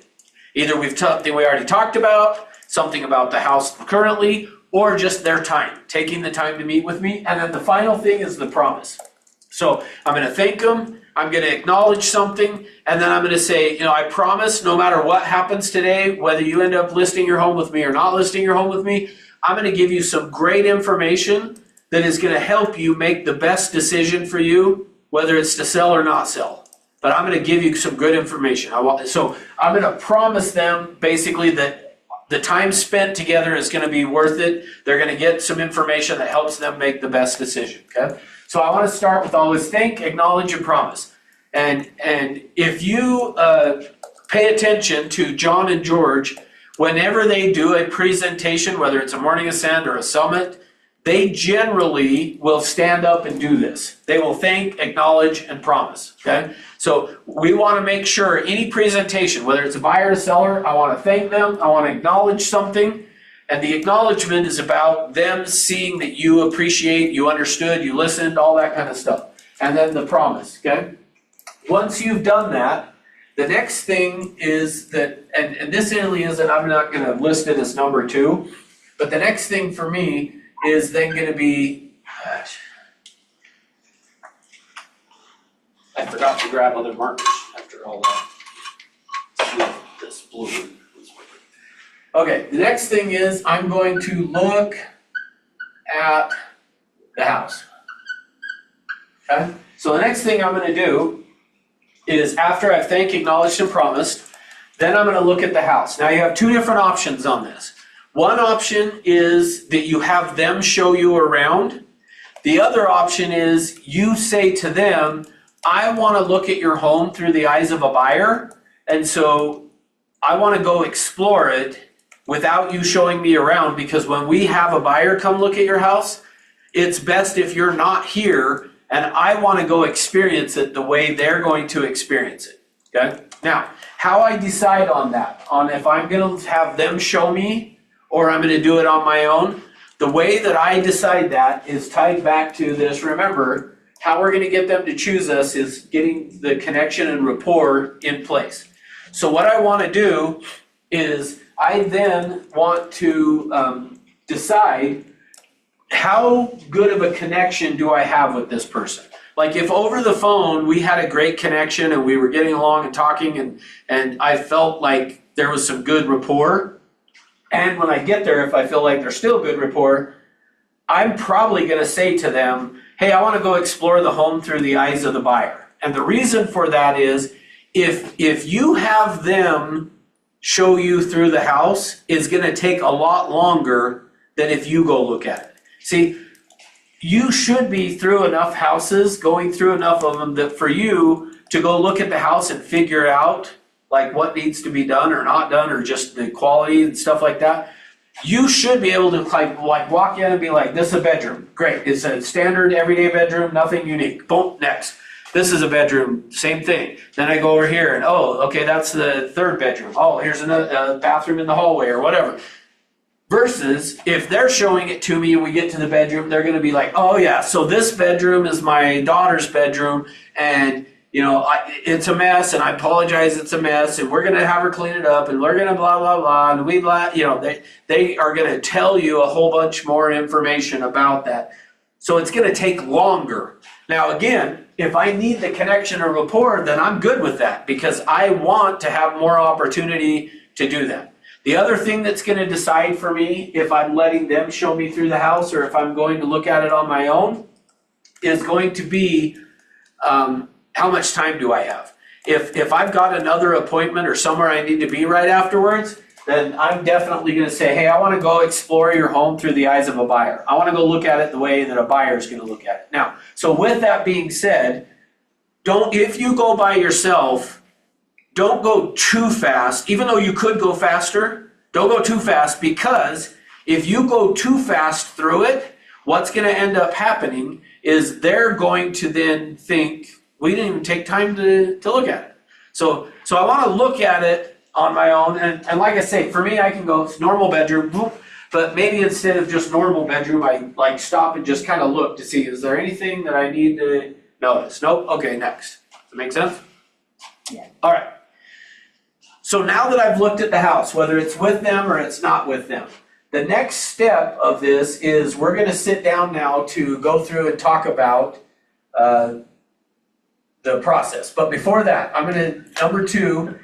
Either something we already talked about, something about the house currently, or just their time, taking the time to meet with me. And then the final thing is the promise. So I'm going to thank them, I'm going to acknowledge something, and then I'm going to say, I promise no matter what happens today, whether you end up listing your home with me or not listing your home with me, I'm going to give you some great information that is going to help you make the best decision for you, whether it's to sell or not sell. But I'm going to give you some good information. So I'm going to promise them basically that the time spent together is going to be worth it. They're going to get some information that helps them make the best decision. Okay. So I want to start with always thank, acknowledge, and promise. And if you pay attention to John and George, whenever they do a presentation, whether it's a morning ascent or a summit, they generally will stand up and do this. They will thank, acknowledge, and promise, okay? So we want to make sure any presentation, whether it's a buyer or seller, I want to thank them, I want to acknowledge something, and the acknowledgement is about them seeing that you appreciate, you understood, you listened, all that kind of stuff. And then the promise, okay? Once you've done that, the next thing is that, and this really isn't, I'm not going to list it as number 2, but the next thing for me is then going to be, I forgot to grab other markers after all that. Let's see if this blue is working. Okay, the next thing is I'm going to look at the house. Okay, so the next thing I'm going to do is after I've thanked, acknowledged, and promised, then I'm going to look at the house. Now you have two different options on this. One option is that you have them show you around. The other option is you say to them, I want to look at your home through the eyes of a buyer, and so I want to go explore it without you showing me around, because when we have a buyer come look at your house, it's best if you're not here, and I want to go experience it the way they're going to experience it. Okay? Now, how I decide on that, on if I'm going to have them show me or I'm going to do it on my own, the way that I decide that is tied back to this. Remember, how we're going to get them to choose us is getting the connection and rapport in place. So what I want to do is I then want to decide how good of a connection do I have with this person. Like if over the phone we had a great connection and we were getting along and talking and I felt like there was some good rapport, and when I get there, if I feel like there's still good rapport, I'm probably going to say to them, hey, I want to go explore the home through the eyes of the buyer. And the reason for that is if you have them show you through the house, it's going to take a lot longer than if you go look at it. See, you should be through enough houses, going through enough of them that for you to go look at the house and figure out like what needs to be done or not done or just the quality and stuff like that. You should be able to like walk in and be like, this is a bedroom. Great. It's a standard everyday bedroom, nothing unique. Boom, next. This is a bedroom, same thing. Then I go over here and, oh, okay, that's the third bedroom. Oh, here's another bathroom in the hallway or whatever. Versus if they're showing it to me and we get to the bedroom, they're going to be like, oh yeah, so this bedroom is my daughter's bedroom and it's a mess and I apologize, it's a mess and we're going to have her clean it up and we're going to blah, blah, blah. And they are going to tell you a whole bunch more information about that. So it's going to take longer. Now, again, if I need the connection or rapport, then I'm good with that because I want to have more opportunity to do that. The other thing that's going to decide for me if I'm letting them show me through the house or if I'm going to look at it on my own is going to be how much time do I have? If I've got another appointment or somewhere I need to be right afterwards, then I'm definitely going to say, hey, I want to go explore your home through the eyes of a buyer. I want to go look at it the way that a buyer is going to look at it. Now, so with that being said, if you go by yourself, don't go too fast, even though you could go faster, don't go too fast because if you go too fast through it, what's going to end up happening is they're going to then think, we didn't even take time to look at it. So I want to look at it on my own. And like I say, for me, I can go normal bedroom, boop, but maybe instead of just normal bedroom, I like stop and just kind of look to see, is there anything that I need to notice? Nope. Okay, next. Does that make sense? Yeah. All right. So now that I've looked at the house, whether it's with them or it's not with them, the next step of this is we're going to sit down now to go through and talk about the process. But before that, number 2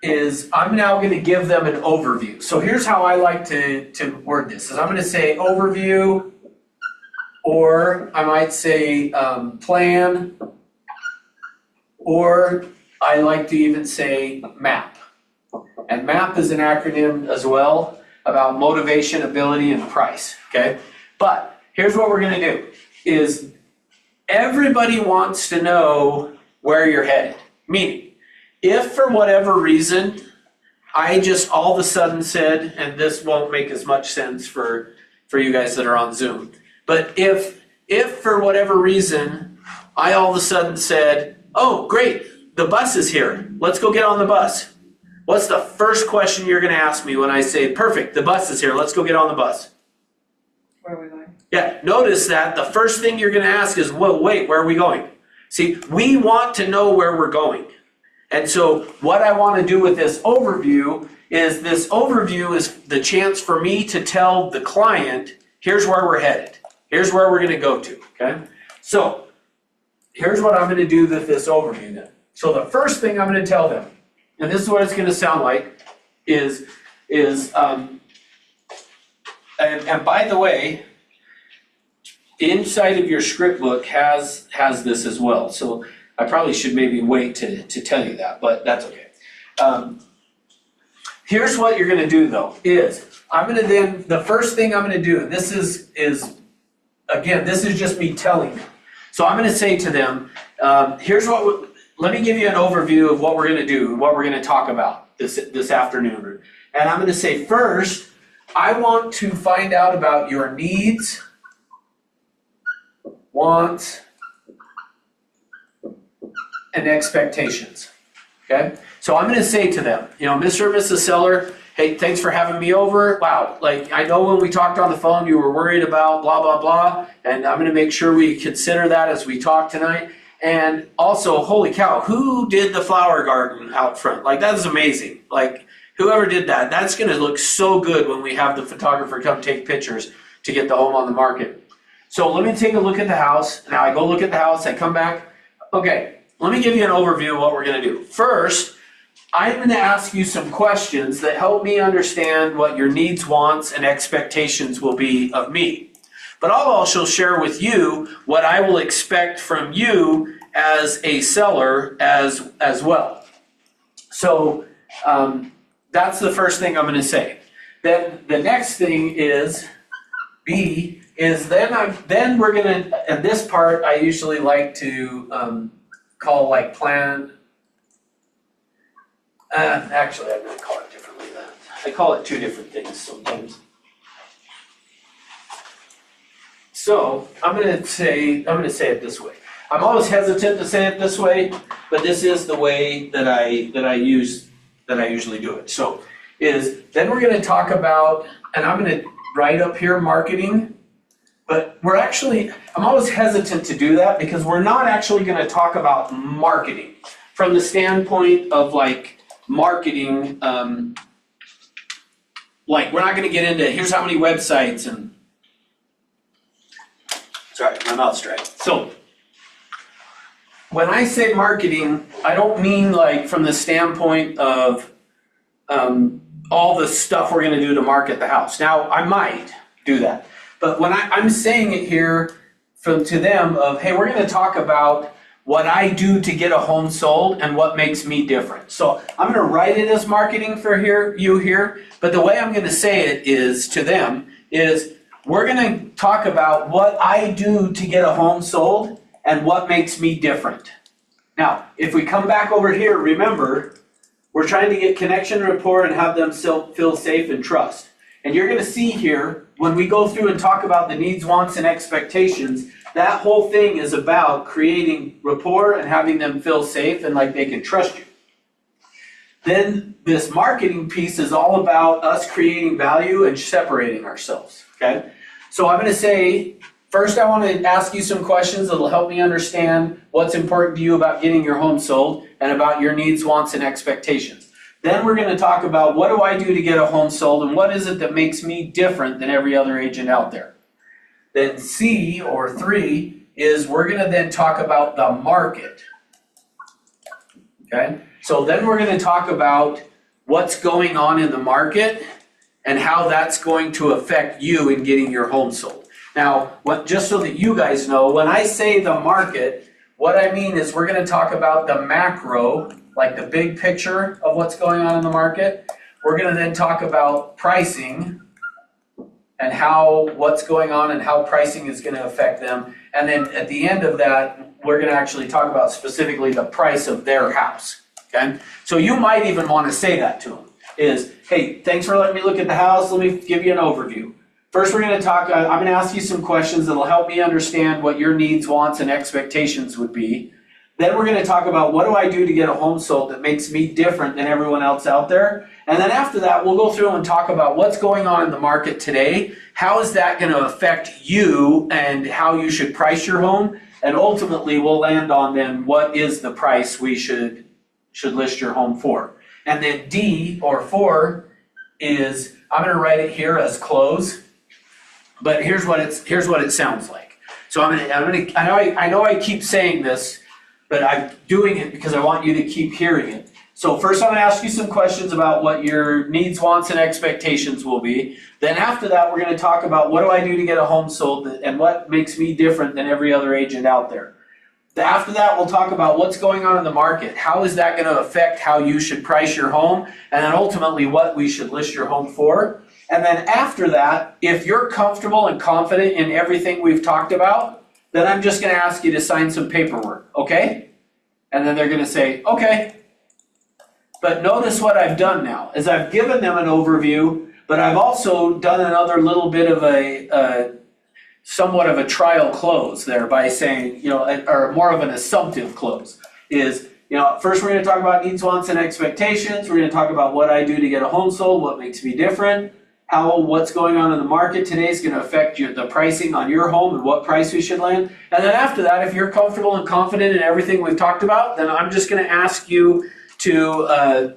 is I'm now going to give them an overview. So here's how I like to word this. Is I'm going to say overview, or I might say plan, or I like to even say MAP. And MAP is an acronym as well about motivation, ability, and price, okay? But here's what we're going to do is everybody wants to know where you're headed. Meaning, if for whatever reason, I just all of a sudden said, and this won't make as much sense for you guys that are on Zoom, but if for whatever reason, I all of a sudden said, oh, great, the bus is here. Let's go get on the bus. What's the first question you're going to ask me when I say, perfect, the bus is here. Let's go get on the bus. Where are we going? Yeah, notice that the first thing you're going to ask is, well, wait, where are we going? See, we want to know where we're going. And so what I want to do with this overview is the chance for me to tell the client, here's where we're headed. Here's where we're going to go to, okay? So here's what I'm gonna do with this overview then. So the first thing I'm gonna tell them, and this is what it's gonna sound like, is, and by the way, inside of your script book has this as well. So I probably should maybe wait to tell you that, but that's okay. Here's what you're gonna do though, is I'm gonna then, the first thing I'm gonna do, this is again, this is just me telling them. So I'm gonna say to them, here's what, let me give you an overview of what we're gonna do, what we're gonna talk about this afternoon. And I'm gonna say first, I want to find out about your needs, wants, and expectations, okay? So I'm gonna say to them, Mr. or Mrs. Seller, hey, thanks for having me over. Wow, like I know when we talked on the phone, you were worried about blah, blah, blah, and I'm gonna make sure we consider that as we talk tonight. And also, holy cow, who did the flower garden out front? Like that is amazing. Like whoever did that, that's gonna look so good when we have the photographer come take pictures to get the home on the market. So let me take a look at the house. Now I go look at the house, I come back. Okay, let me give you an overview of what we're gonna do. First, I'm gonna ask you some questions that help me understand what your needs, wants, and expectations will be of me. But I'll also share with you what I will expect from you as a seller as well. So that's the first thing I'm gonna say. Then the next thing is, B, is then we're gonna, and this part I usually like to call like plan. Actually, I'm gonna call it differently than that. I call it two different things sometimes. So I'm gonna say it this way. I'm always hesitant to say it this way, but this is the way that I usually do it. So then we're gonna talk about, and I'm gonna write up here marketing, but I'm always hesitant to do that because we're not actually gonna talk about marketing from the standpoint of like marketing, like we're not gonna get into here's how many websites and, sorry, my mouth's dry. So when I say marketing, I don't mean like from the standpoint of all the stuff we're gonna do to market the house. Now, I might do that, but when I'm saying it here to them of, hey, we're gonna talk about what I do to get a home sold and what makes me different. So I'm gonna write it as marketing for you here, but the way I'm gonna say it is to them is we're gonna talk about what I do to get a home sold and what makes me different. Now, if we come back over here, remember, we're trying to get connection, rapport, and have them feel safe and trust. And you're gonna see here, when we go through and talk about the needs, wants, and expectations, that whole thing is about creating rapport and having them feel safe and like they can trust you. Then this marketing piece is all about us creating value and separating ourselves, okay? So I'm gonna say, first I wanna ask you some questions that'll help me understand what's important to you about getting your home sold and about your needs, wants, and expectations. Then we're gonna talk about what do I do to get a home sold and what is it that makes me different than every other agent out there. Then C, or 3, is we're gonna then talk about the market, okay? So then we're gonna talk about what's going on in the market and how that's going to affect you in getting your home sold. Now, just so that you guys know, when I say the market, what I mean is we're gonna talk about the macro, like the big picture of what's going on in the market. We're gonna then talk about pricing and what's going on and how pricing is gonna affect them. And then at the end of that, we're gonna actually talk about specifically the price of their house, okay? So you might even wanna say that to them, is, hey, thanks for letting me look at the house, let me give you an overview. First, we're gonna talk, I'm gonna ask you some questions that'll help me understand what your needs, wants, and expectations would be. Then we're gonna talk about what do I do to get a home sold that makes me different than everyone else out there. And then after that, we'll go through and talk about what's going on in the market today. How is that gonna affect you and how you should price your home? And ultimately, we'll land on then what is the price we should list your home for. And then D, or 4, is, I'm gonna write it here as close, but here's what it sounds like. So I know I keep saying this, but I'm doing it because I want you to keep hearing it. So first I'm gonna ask you some questions about what your needs, wants, and expectations will be. Then after that, we're gonna talk about what do I do to get a home sold and what makes me different than every other agent out there. After that, we'll talk about what's going on in the market. How is that gonna affect how you should price your home? And then ultimately what we should list your home for. And then after that, if you're comfortable and confident in everything we've talked about, then I'm just gonna ask you to sign some paperwork, okay? And then they're gonna say, okay. But notice what I've done now, is I've given them an overview, but I've also done another little bit of somewhat of a trial close there by saying, or more of an assumptive close, is, first we're gonna talk about needs, wants, and expectations. We're gonna talk about what I do to get a home sold, what makes me different, what's going on in the market today is gonna affect the pricing on your home and what price we should land. And then after that, if you're comfortable and confident in everything we've talked about, then I'm just gonna ask you to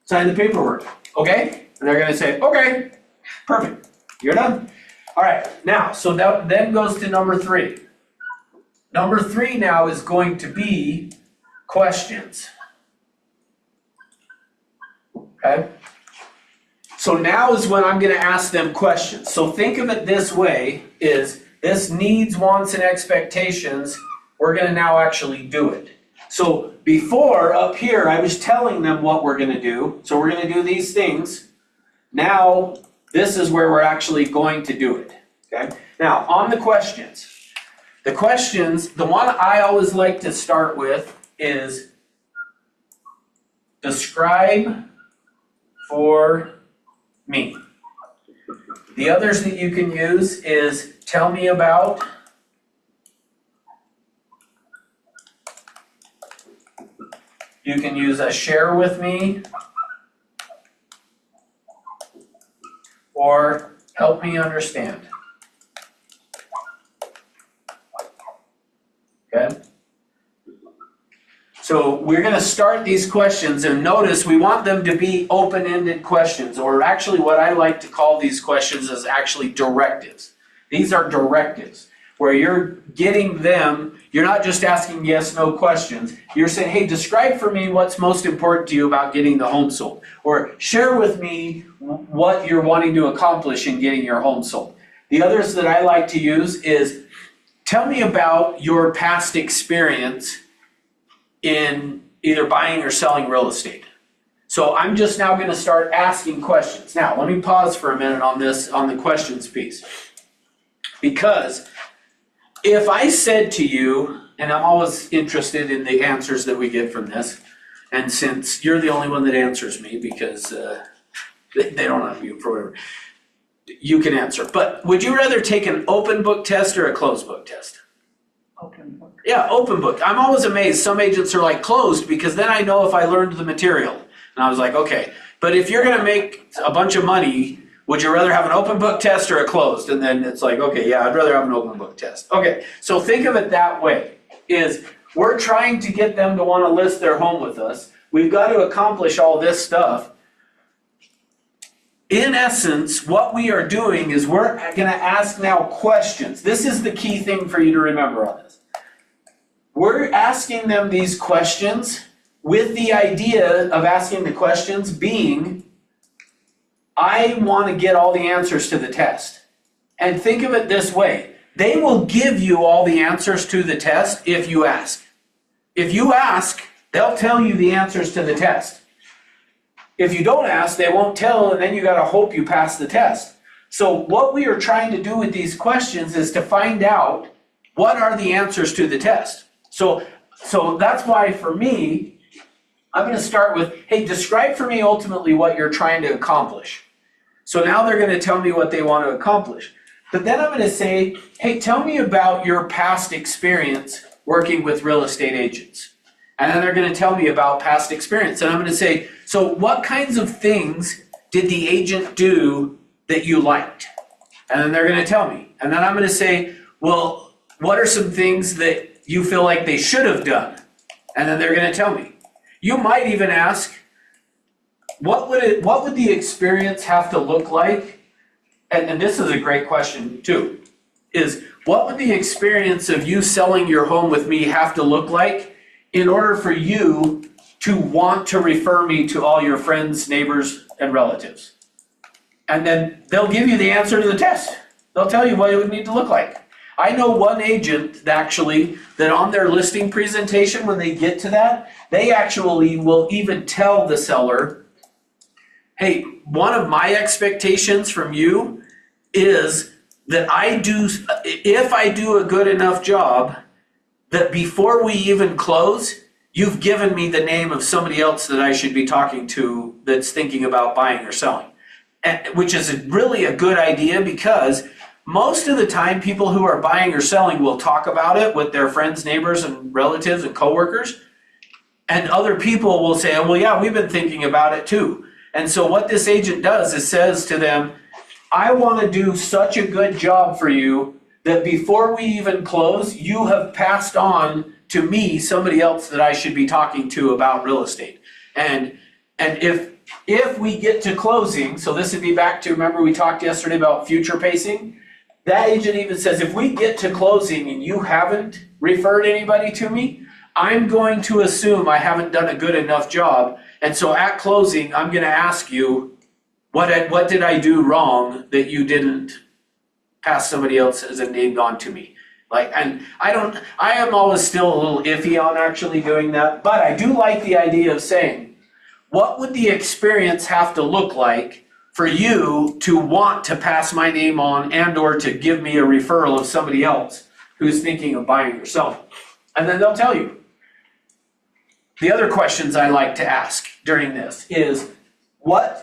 sign the paperwork, okay? And they're gonna say, okay, perfect, you're done. All right, now, so that then goes to number 3. Number 3 now is going to be questions. Okay? So now is when I'm gonna ask them questions. So think of it this way, is this needs, wants, and expectations, we're gonna now actually do it. So before, up here, I was telling them what we're gonna do. So we're gonna do these things. Now, this is where we're actually going to do it, okay? Now, on the questions, the one I always like to start with is describe for me. The others that you can use is tell me about, you can use a share with me, or help me understand. Okay? So we're going to start these questions, and notice we want them to be open-ended questions, or actually what I like to call these questions is actually directives. These are directives, where you're getting them, you're not just asking yes, no questions. You're saying, hey, describe for me what's most important to you about getting the home sold. Or share with me what you're wanting to accomplish in getting your home sold. The others that I like to use is, tell me about your past experience in either buying or selling real estate. So I'm just now going to start asking questions. Now, let me pause for a minute on this, on the questions piece. Because if I said to you, and I'm always interested in the answers that we get from this, and since you're the only one that answers me because they don't have you for whatever, you can answer. But would you rather take an open book test or a closed book test? Open book. Yeah, open book. I'm always amazed. Some agents are like closed because then I know if I learned the material. And I was like, okay. But if you're going to make a bunch of money, would you rather have an open book test or a closed? And then it's like, okay, yeah, I'd rather have an open book test. Okay, so think of it that way, is we're trying to get them to want to list their home with us. We've got to accomplish all this stuff. In essence, what we are doing is we're going to ask now questions. This is the key thing for you to remember on this. We're asking them these questions with the idea of asking the questions being, I want to get all the answers to the test. And think of it this way. They will give you all the answers to the test if you ask. If you ask, they'll tell you the answers to the test. If you don't ask, they won't tell, and then you got to hope you pass the test. So what we are trying to do with these questions is to find out what are the answers to the test. So that's why for me, I'm going to start with, hey, describe for me ultimately what you're trying to accomplish. So now they're going to tell me what they want to accomplish. But then I'm going to say, hey, tell me about your past experience working with real estate agents. And then they're going to tell me about past experience. And I'm going to say, so what kinds of things did the agent do that you liked? And then they're going to tell me. And then I'm going to say, well, what are some things that you feel like they should have done? And then they're going to tell me. You might even ask, what would the experience have to look like? And this is a great question too, is what would the experience of you selling your home with me have to look like in order for you to want to refer me to all your friends, neighbors, and relatives? And then they'll give you the answer to the test. They'll tell you what it would need to look like. I know one agent actually that on their listing presentation, when they get to that, they actually will even tell the seller, hey, one of my expectations from you is that if I do a good enough job, that before we even close, you've given me the name of somebody else that I should be talking to that's thinking about buying or selling. Which is really a good idea, because most of the time people who are buying or selling will talk about it with their friends, neighbors, and relatives and coworkers. And other people will say, well, yeah, we've been thinking about it too. And so what this agent does is says to them, I want to do such a good job for you that before we even close, you have passed on to me somebody else that I should be talking to about real estate. And if we get to closing, so this would be back to, remember we talked yesterday about future pacing? That agent even says, if we get to closing and you haven't referred anybody to me, I'm going to assume I haven't done a good enough job. And so at closing, I'm going to ask you, what did I do wrong that you didn't pass somebody else as a name on to me? And I am always still a little iffy on actually doing that, but I do like the idea of saying, what would the experience have to look like for you to want to pass my name on and or to give me a referral of somebody else who's thinking of buying or selling? And then they'll tell you. The other questions I like to ask during this is,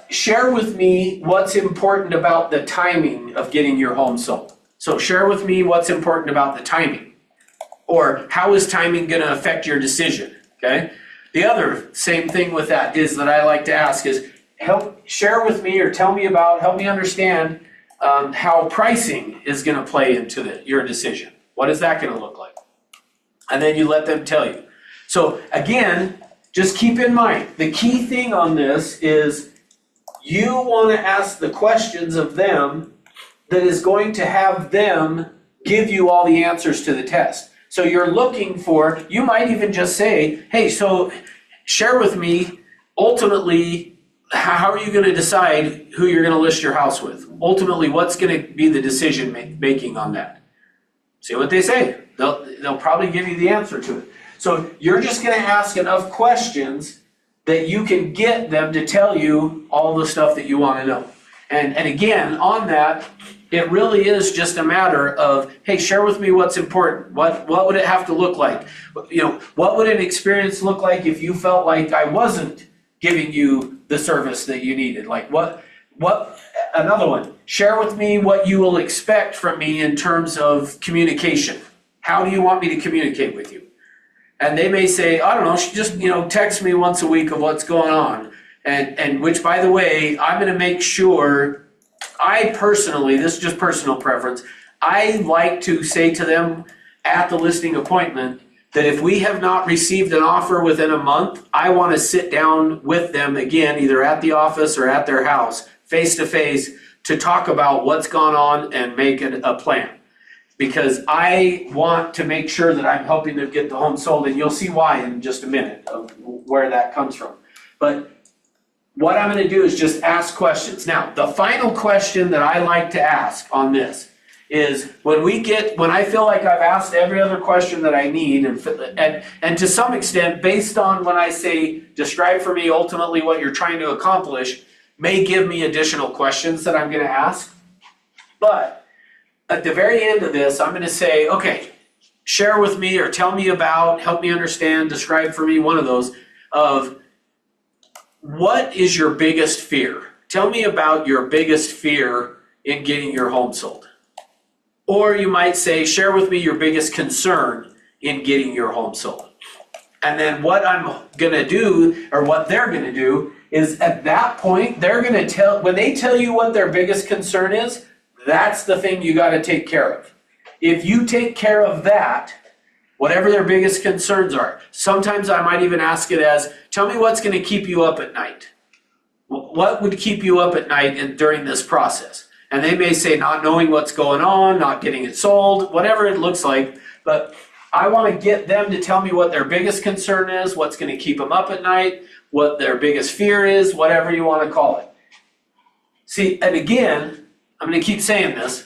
share with me what's important about the timing of getting your home sold. So share with me what's important about the timing. Or how is timing going to affect your decision, okay? The other same thing with that is that I like to ask is, share with me or help me understand how pricing is going to play into your decision. What is that going to look like? And then you let them tell you. So again, just keep in mind, the key thing on this is you want to ask the questions of them that is going to have them give you all the answers to the test. So you're looking for, you might even just say, hey, so share with me, ultimately, how are you going to decide who you're going to list your house with? Ultimately, what's going to be the decision making on that? See what they say. They'll probably give you the answer to it. So you're just going to ask enough questions that you can get them to tell you all the stuff that you want to know. And again, on that, it really is just a matter of, hey, share with me what's important. What would it have to look like? What would an experience look like if you felt like I wasn't giving you the service that you needed? Another one, share with me what you will expect from me in terms of communication. How do you want me to communicate with you? And they may say, I don't know, just text me once a week of what's going on. And which, by the way, I'm going to make sure, I personally, this is just personal preference, I like to say to them at the listing appointment that if we have not received an offer within a month, I want to sit down with them again, either at the office or at their house, face to face, to talk about what's gone on and make a plan. Because I want to make sure that I'm helping them get the home sold, and you'll see why in just a minute of where that comes from. But what I'm going to do is just ask questions. Now, the final question that I like to ask on this is when I feel like I've asked every other question that I need, and to some extent, based on when I say, describe for me ultimately what you're trying to accomplish, may give me additional questions that I'm going to ask. But at the very end of this, I'm going to say, okay, share with me or tell me about, help me understand, describe for me one of those of what is your biggest fear? Tell me about your biggest fear in getting your home sold. Or you might say, share with me your biggest concern in getting your home sold. And then what I'm going to do, or what they're going to do, is at that point, they're going to when they tell you what their biggest concern is, that's the thing you got to take care of. If you take care of that, whatever their biggest concerns are, sometimes I might even ask it as, tell me what's going to keep you up at night. What would keep you up at night during this process? And they may say not knowing what's going on, not getting it sold, whatever it looks like. But I want to get them to tell me what their biggest concern is, what's going to keep them up at night, what their biggest fear is, whatever you want to call it. See, and again, I'm going to keep saying this.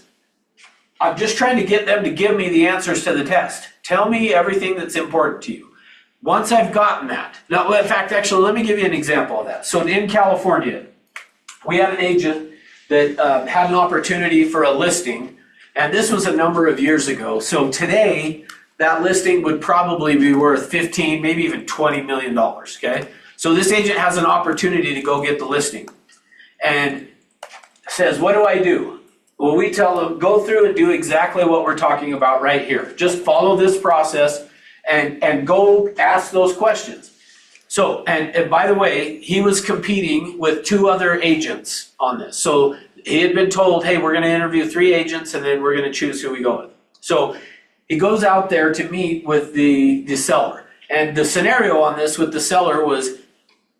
I'm just trying to get them to give me the answers to the test. Tell me everything that's important to you. Once I've gotten that, now in fact, actually, let me give you an example of that. So in California, we had an agent that had an opportunity for a listing, and this was a number of years ago. So today, that listing would probably be worth 15, maybe even $20 million, okay? So this agent has an opportunity to go get the listing and says, what do I do? Well, we tell them, go through and do exactly what we're talking about right here. Just follow this process and go ask those questions. So, and by the way, he was competing with 2 other agents on this. So he had been told, hey, we're going to interview 3 agents and then we're going to choose who we go with. So he goes out there to meet with the seller. And the scenario on this with the seller was,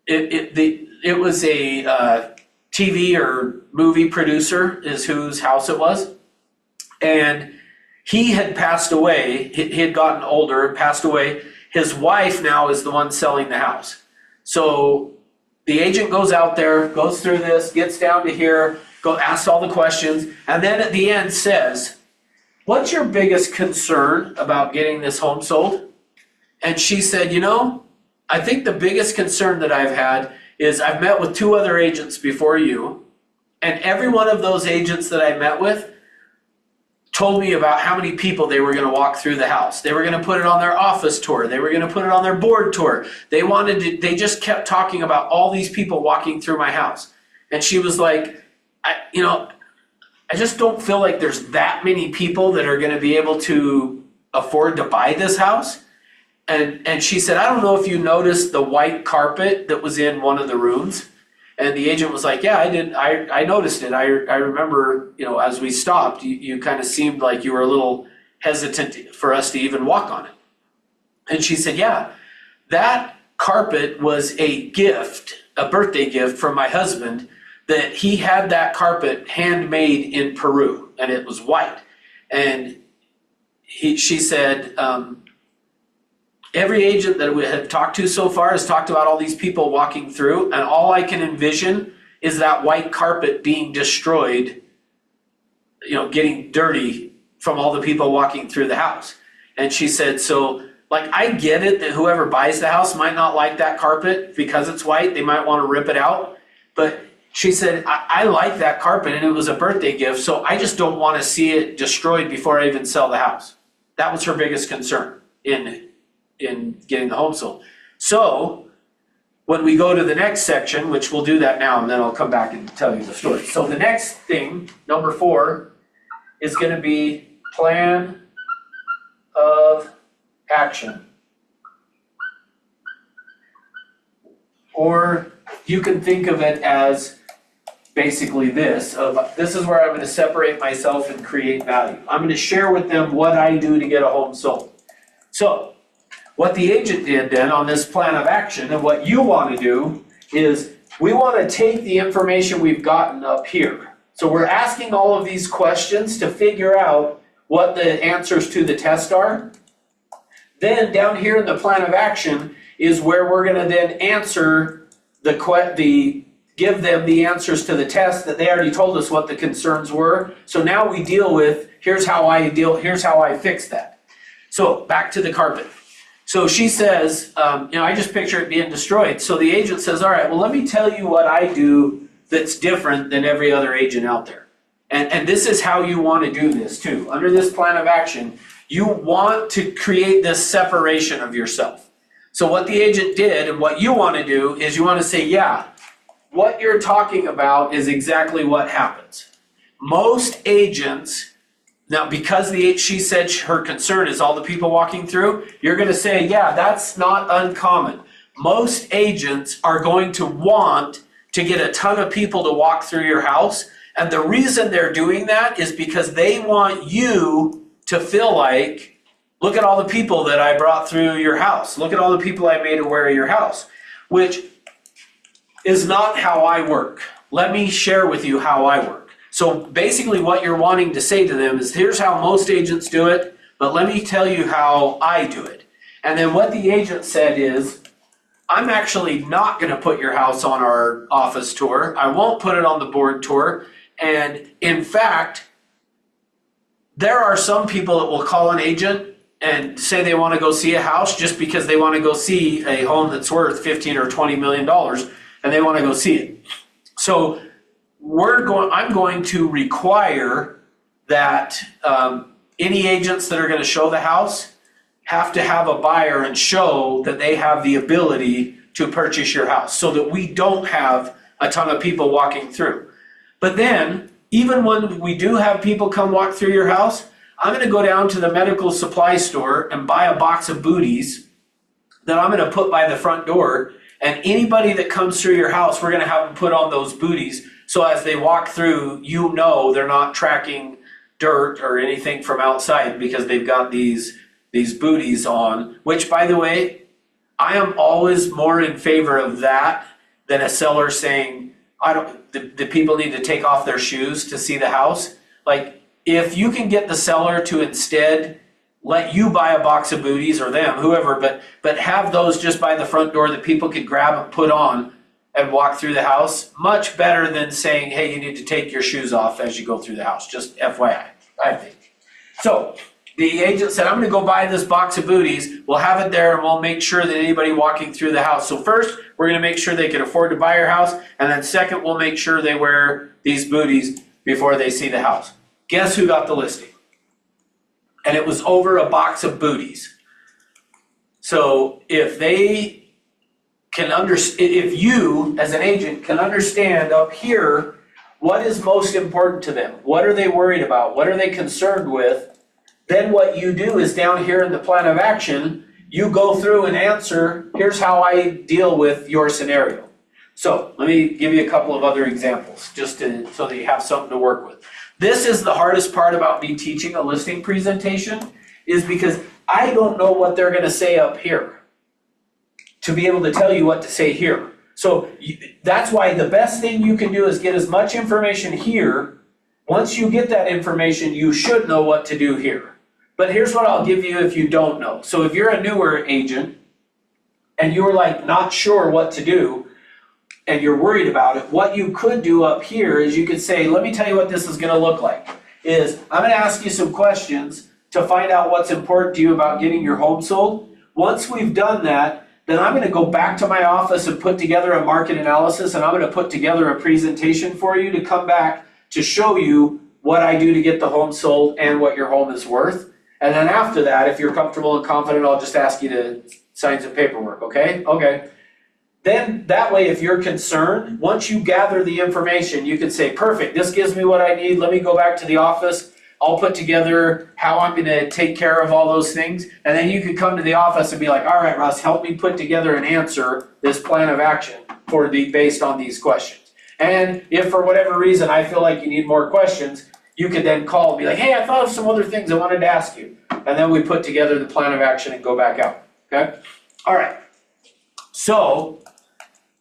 it was a TV or movie producer is whose house it was. And he had passed away. He had gotten older, passed away. His wife now is the one selling the house. So the agent goes out there, goes through this, gets down to here, asks all the questions, and then at the end says, what's your biggest concern about getting this home sold? And she said, you know, I think the biggest concern that I've had is I've met with 2 other agents before you, and every one of those agents that I met with told me about how many people they were going to walk through the house. They were going to put it on their office tour. They were going to put it on their board tour. They just kept talking about all these people walking through my house. And she was like, I just don't feel like there's that many people that are going to be able to afford to buy this house. And she said, I don't know if you noticed the white carpet that was in one of the rooms. And the agent was like, yeah, I did. I noticed it. I remember, as we stopped, you kind of seemed like you were a little hesitant for us to even walk on it. And she said, yeah, that carpet was a gift, a birthday gift from my husband, that he had that carpet handmade in Peru, and it was white. And she said, every agent that we have talked to so far has talked about all these people walking through, and all I can envision is that white carpet being destroyed, getting dirty from all the people walking through the house. And she said, so, I get it that whoever buys the house might not like that carpet because it's white. They might want to rip it out. But she said, I like that carpet, and it was a birthday gift, so I just don't want to see it destroyed before I even sell the house. That was her biggest concern in getting the home sold. So when we go to the next section, which we'll do that now, and then I'll come back and tell you the story. So the next thing, number 4, is going to be plan of action. Or you can think of it as basically this is where I'm going to separate myself and create value. I'm going to share with them what I do to get a home sold. So what the agent did then on this plan of action, and what you want to do, is we want to take the information we've gotten up here. So we're asking all of these questions to figure out what the answers to the test are. Then down here in the plan of action is where we're going to then answer give them the answers to the test that they already told us what the concerns were. So now we deal with, here's how I fix that. So back to the carpet. So she says, I just picture it being destroyed. So the agent says, all right, well, let me tell you what I do that's different than every other agent out there. And this is how you want to do this too. Under this plan of action, you want to create this separation of yourself. So what the agent did and what you want to do is you want to say, yeah, what you're talking about is exactly what happens. Most agents, now because she said her concern is all the people walking through, you're going to say, yeah, that's not uncommon. Most agents are going to want to get a ton of people to walk through your house. And the reason they're doing that is because they want you to feel like, look at all the people that I brought through your house. Look at all the people I made aware of your house, which is not how I work. Let me share with you how I work. So basically what you're wanting to say to them is, here's how most agents do it, but let me tell you how I do it. And then what the agent said is, I'm actually not gonna put your house on our office tour. I won't put it on the board tour. And in fact, there are some people that will call an agent and say they want to go see a house just because they want to go see a home that's worth 15 or 20 million dollars, and they want to go see it. So I'm going to require that any agents that are going to show the house have to have a buyer and show that they have the ability to purchase your house, so that we don't have a ton of people walking through. But then, even when we do have people come walk through your house, I'm gonna go down to the medical supply store and buy a box of booties that I'm gonna put by the front door, and anybody that comes through your house, we're gonna have them put on those booties, so as they walk through, you know they're not tracking dirt or anything from outside because they've got these booties on, which, by the way, I am always more in favor of that than a seller saying, the people need to take off their shoes to see the house. Like, if you can get the seller to instead let you buy a box of booties, or them, whoever, but have those just by the front door that people could grab and put on and walk through the house, much better than saying, hey, you need to take your shoes off as you go through the house. Just FYI, I think. So the agent said, I'm gonna go buy this box of booties, we'll have it there, and we'll make sure that anybody walking through the house. So first, we're gonna make sure they can afford to buy your house, and then second, we'll make sure they wear these booties before they see the house. Guess who got the listing? And it was over a box of booties. So if they can if you, as an agent, can understand up here what is most important to them, what are they worried about, what are they concerned with, then what you do is down here in the plan of action, you go through and answer, here's how I deal with your scenario. So let me give you a couple of other examples, just so that you have something to work with. This is the hardest part about me teaching a listing presentation, is because I don't know what they're gonna say up here to be able to tell you what to say here. So that's why the best thing you can do is get as much information here. Once you get that information, you should know what to do here. But here's what I'll give you if you don't know. So if you're a newer agent and you're like not sure what to do and you're worried about it, what you could do up here is you could say, let me tell you what this is gonna look like. I'm gonna ask you some questions to find out what's important to you about getting your home sold. Once we've done that, then I'm gonna go back to my office and put together a market analysis, and I'm gonna put together a presentation for you to come back to show you what I do to get the home sold and what your home is worth. And then after that, if you're comfortable and confident, I'll just ask you to sign some paperwork, okay? Okay. Then that way, if you're concerned, once you gather the information, you can say, perfect, this gives me what I need. Let me go back to the office. I'll put together how I'm gonna take care of all those things. And then you could come to the office and be like, all right, Russ, help me put together and answer this plan of action based on these questions. And if for whatever reason I feel like you need more questions, you could then call and be like, hey, I thought of some other things I wanted to ask you. And then we put together the plan of action and go back out, okay? All right, so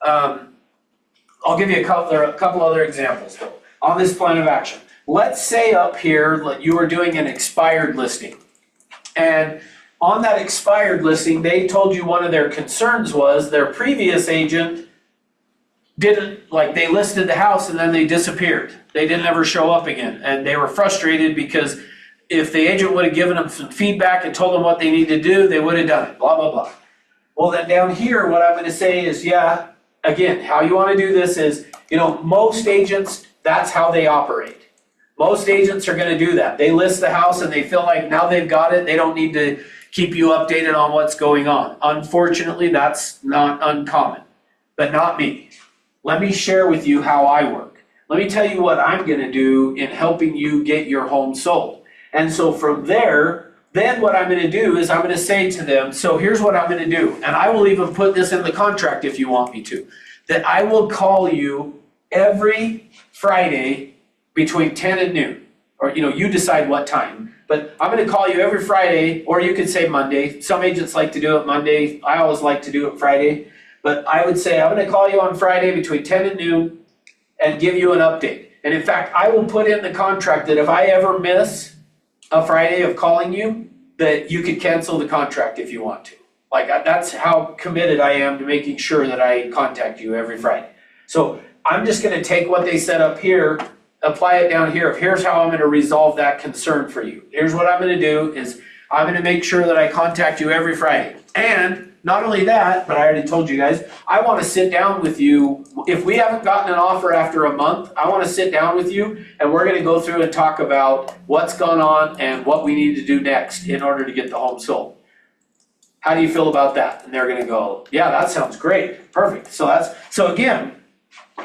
I'll give you a couple other examples though, on this plan of action. Let's say up here, you were doing an expired listing. And on that expired listing, they told you one of their concerns was their previous agent they listed the house and then they disappeared. They didn't ever show up again. And they were frustrated because if the agent would have given them some feedback and told them what they need to do, they would have done it, blah, blah, blah. Well, then down here, what I'm gonna say is, yeah, again, how you wanna do this is, most agents, that's how they operate. Most agents are gonna do that. They list the house and they feel like now they've got it, they don't need to keep you updated on what's going on. Unfortunately, that's not uncommon, but not me. Let me share with you how I work. Let me tell you what I'm gonna do in helping you get your home sold. And so from there, then what I'm gonna do is I'm gonna say to them, so here's what I'm gonna do. And I will even put this in the contract if you want me to, that I will call you every Friday between 10 and noon. Or you decide what time. But I'm gonna call you every Friday, or you could say Monday. Some agents like to do it Monday. I always like to do it Friday. But I would say I'm gonna call you on Friday between 10 and noon and give you an update. And in fact, I will put in the contract that if I ever miss a Friday of calling you, that you could cancel the contract if you want to. Like, that's how committed I am to making sure that I contact you every Friday. So I'm just gonna take what they set up here, apply it down here. Here's how I'm gonna resolve that concern for you. Here's what I'm gonna do is I'm gonna make sure that I contact you every Friday. And not only that, but I already told you guys, I wanna sit down with you. If we haven't gotten an offer after a month, I wanna sit down with you and we're gonna go through and talk about what's gone on and what we need to do next in order to get the home sold. How do you feel about that? And they're gonna go, yeah, that sounds great, perfect. So again,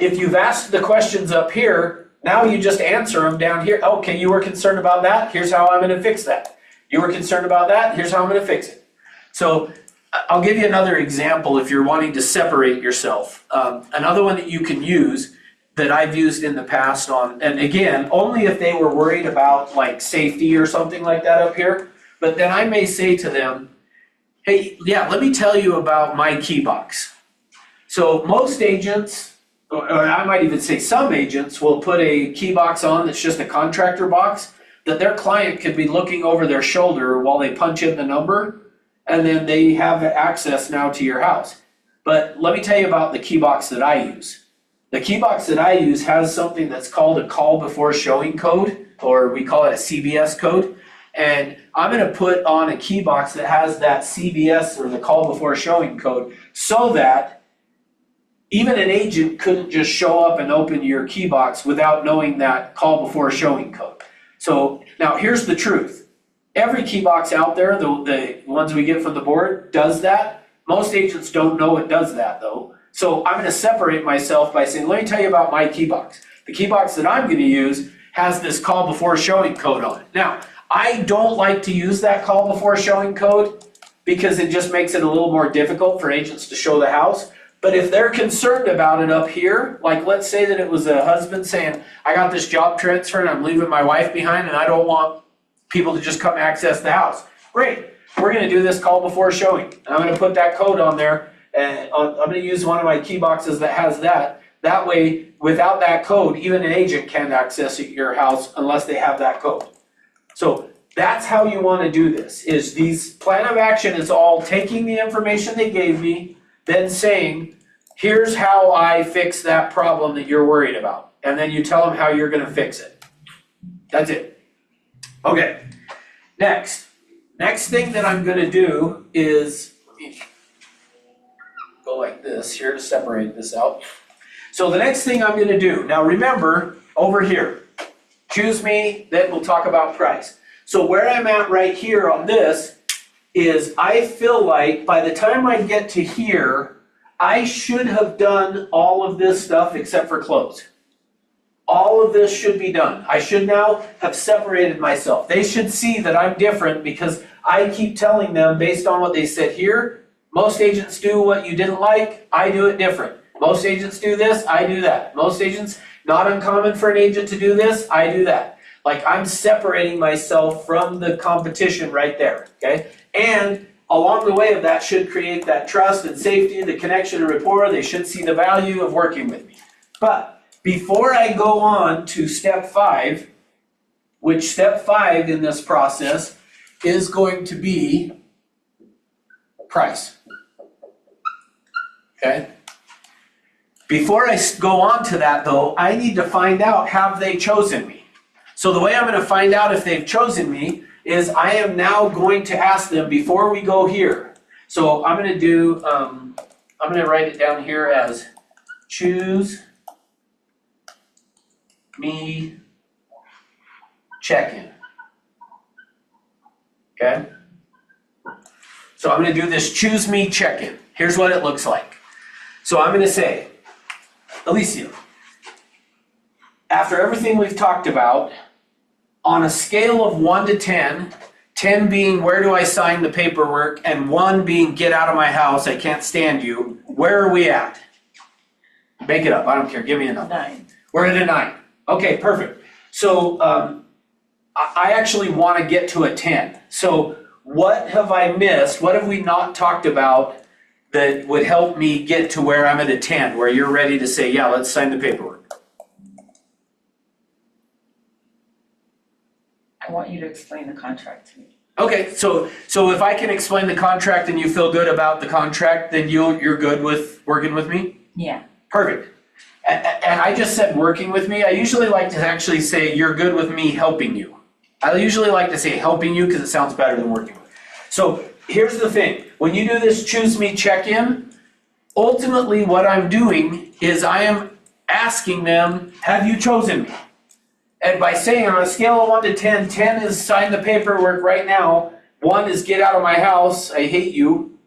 if you've asked the questions up here, now you just answer them down here. Okay, you were concerned about that, here's how I'm gonna fix that. You were concerned about that, here's how I'm gonna fix it. So I'll give you another example if you're wanting to separate yourself. Another one that you can use that I've used in the past and again, only if they were worried about like safety or something like that up here, but then I may say to them, hey, yeah, let me tell you about my key box. So most agents, or I might even say some agents, will put a key box on that's just a contractor box that their client could be looking over their shoulder while they punch in the number, and then they have access now to your house. But let me tell you about the key box that I use. The key box that I use has something that's called a call before showing code, or we call it a CBS code. And I'm gonna put on a key box that has that CBS or the call before showing code so that even an agent couldn't just show up and open your key box without knowing that call before showing code. So now here's the truth. Every key box out there, the ones we get from the board, does that. Most agents don't know it does that though. So I'm gonna separate myself by saying, let me tell you about my key box. The key box that I'm gonna use has this call before showing code on it. Now, I don't like to use that call before showing code because it just makes it a little more difficult for agents to show the house. But if they're concerned about it up here, like let's say that it was a husband saying, I got this job transfer and I'm leaving my wife behind and I don't want people to just come access the house. Great, we're gonna do this call before showing. I'm gonna put that code on there and I'm gonna use one of my key boxes that has that. That way, without that code, even an agent can't access your house unless they have that code. So that's how you want to do this, is these plan of action is all taking the information they gave me, then saying, here's how I fix that problem that you're worried about. And then you tell them how you're going to fix it. That's it. Okay, next thing that I'm going to do is, let me go like this here to separate this out. So the next thing I'm going to do, now remember, over here, choose me, then we'll talk about price. So where I'm at right here on this is I feel like by the time I get to here, I should have done all of this stuff except for close. All of this should be done. I should now have separated myself. They should see that I'm different because I keep telling them based on what they said here, most agents do what you didn't like, I do it different. Most agents do this, I do that. Most agents, not uncommon for an agent to do this, I do that. Like I'm separating myself from the competition right there, okay? And along the way of that should create that trust and safety, the connection and rapport. They should see the value of working with me. But before I go on to step 5, which step 5 in this process is going to be price, okay? Before I go on to that though, I need to find out, have they chosen me? So the way I'm going to find out if they've chosen me is I am now going to ask them before we go here. So I'm going to do, I'm going to write it down here as choose me check-in. Okay? So I'm going to do this choose me check-in. Here's what it looks like. So I'm going to say, Alicia, after everything we've talked about, on a scale of 1 to 10, 10 being where do I sign the paperwork, and 1 being get out of my house, I can't stand you, where are we at? Make it up, I don't care, give me a number. 9. We're at a 9. Okay, perfect. So I actually want to get to a 10. So what have I missed? What have we not talked about that would help me get to where I'm at a 10, where you're ready to say, yeah, let's sign the paperwork? I want you to explain the contract to me. Okay, so if I can explain the contract and you feel good about the contract, then you're good with working with me? Yeah. Perfect. And I just said working with me. I usually like to actually say you're good with me helping you. I usually like to say helping you because it sounds better than working with. So here's the thing. When you do this choose me check-in, ultimately what I'm doing is I am asking them, have you chosen me? And by saying on a scale of 1 to 10, 10 is sign the paperwork right now, 1 is get out of my house, I hate you,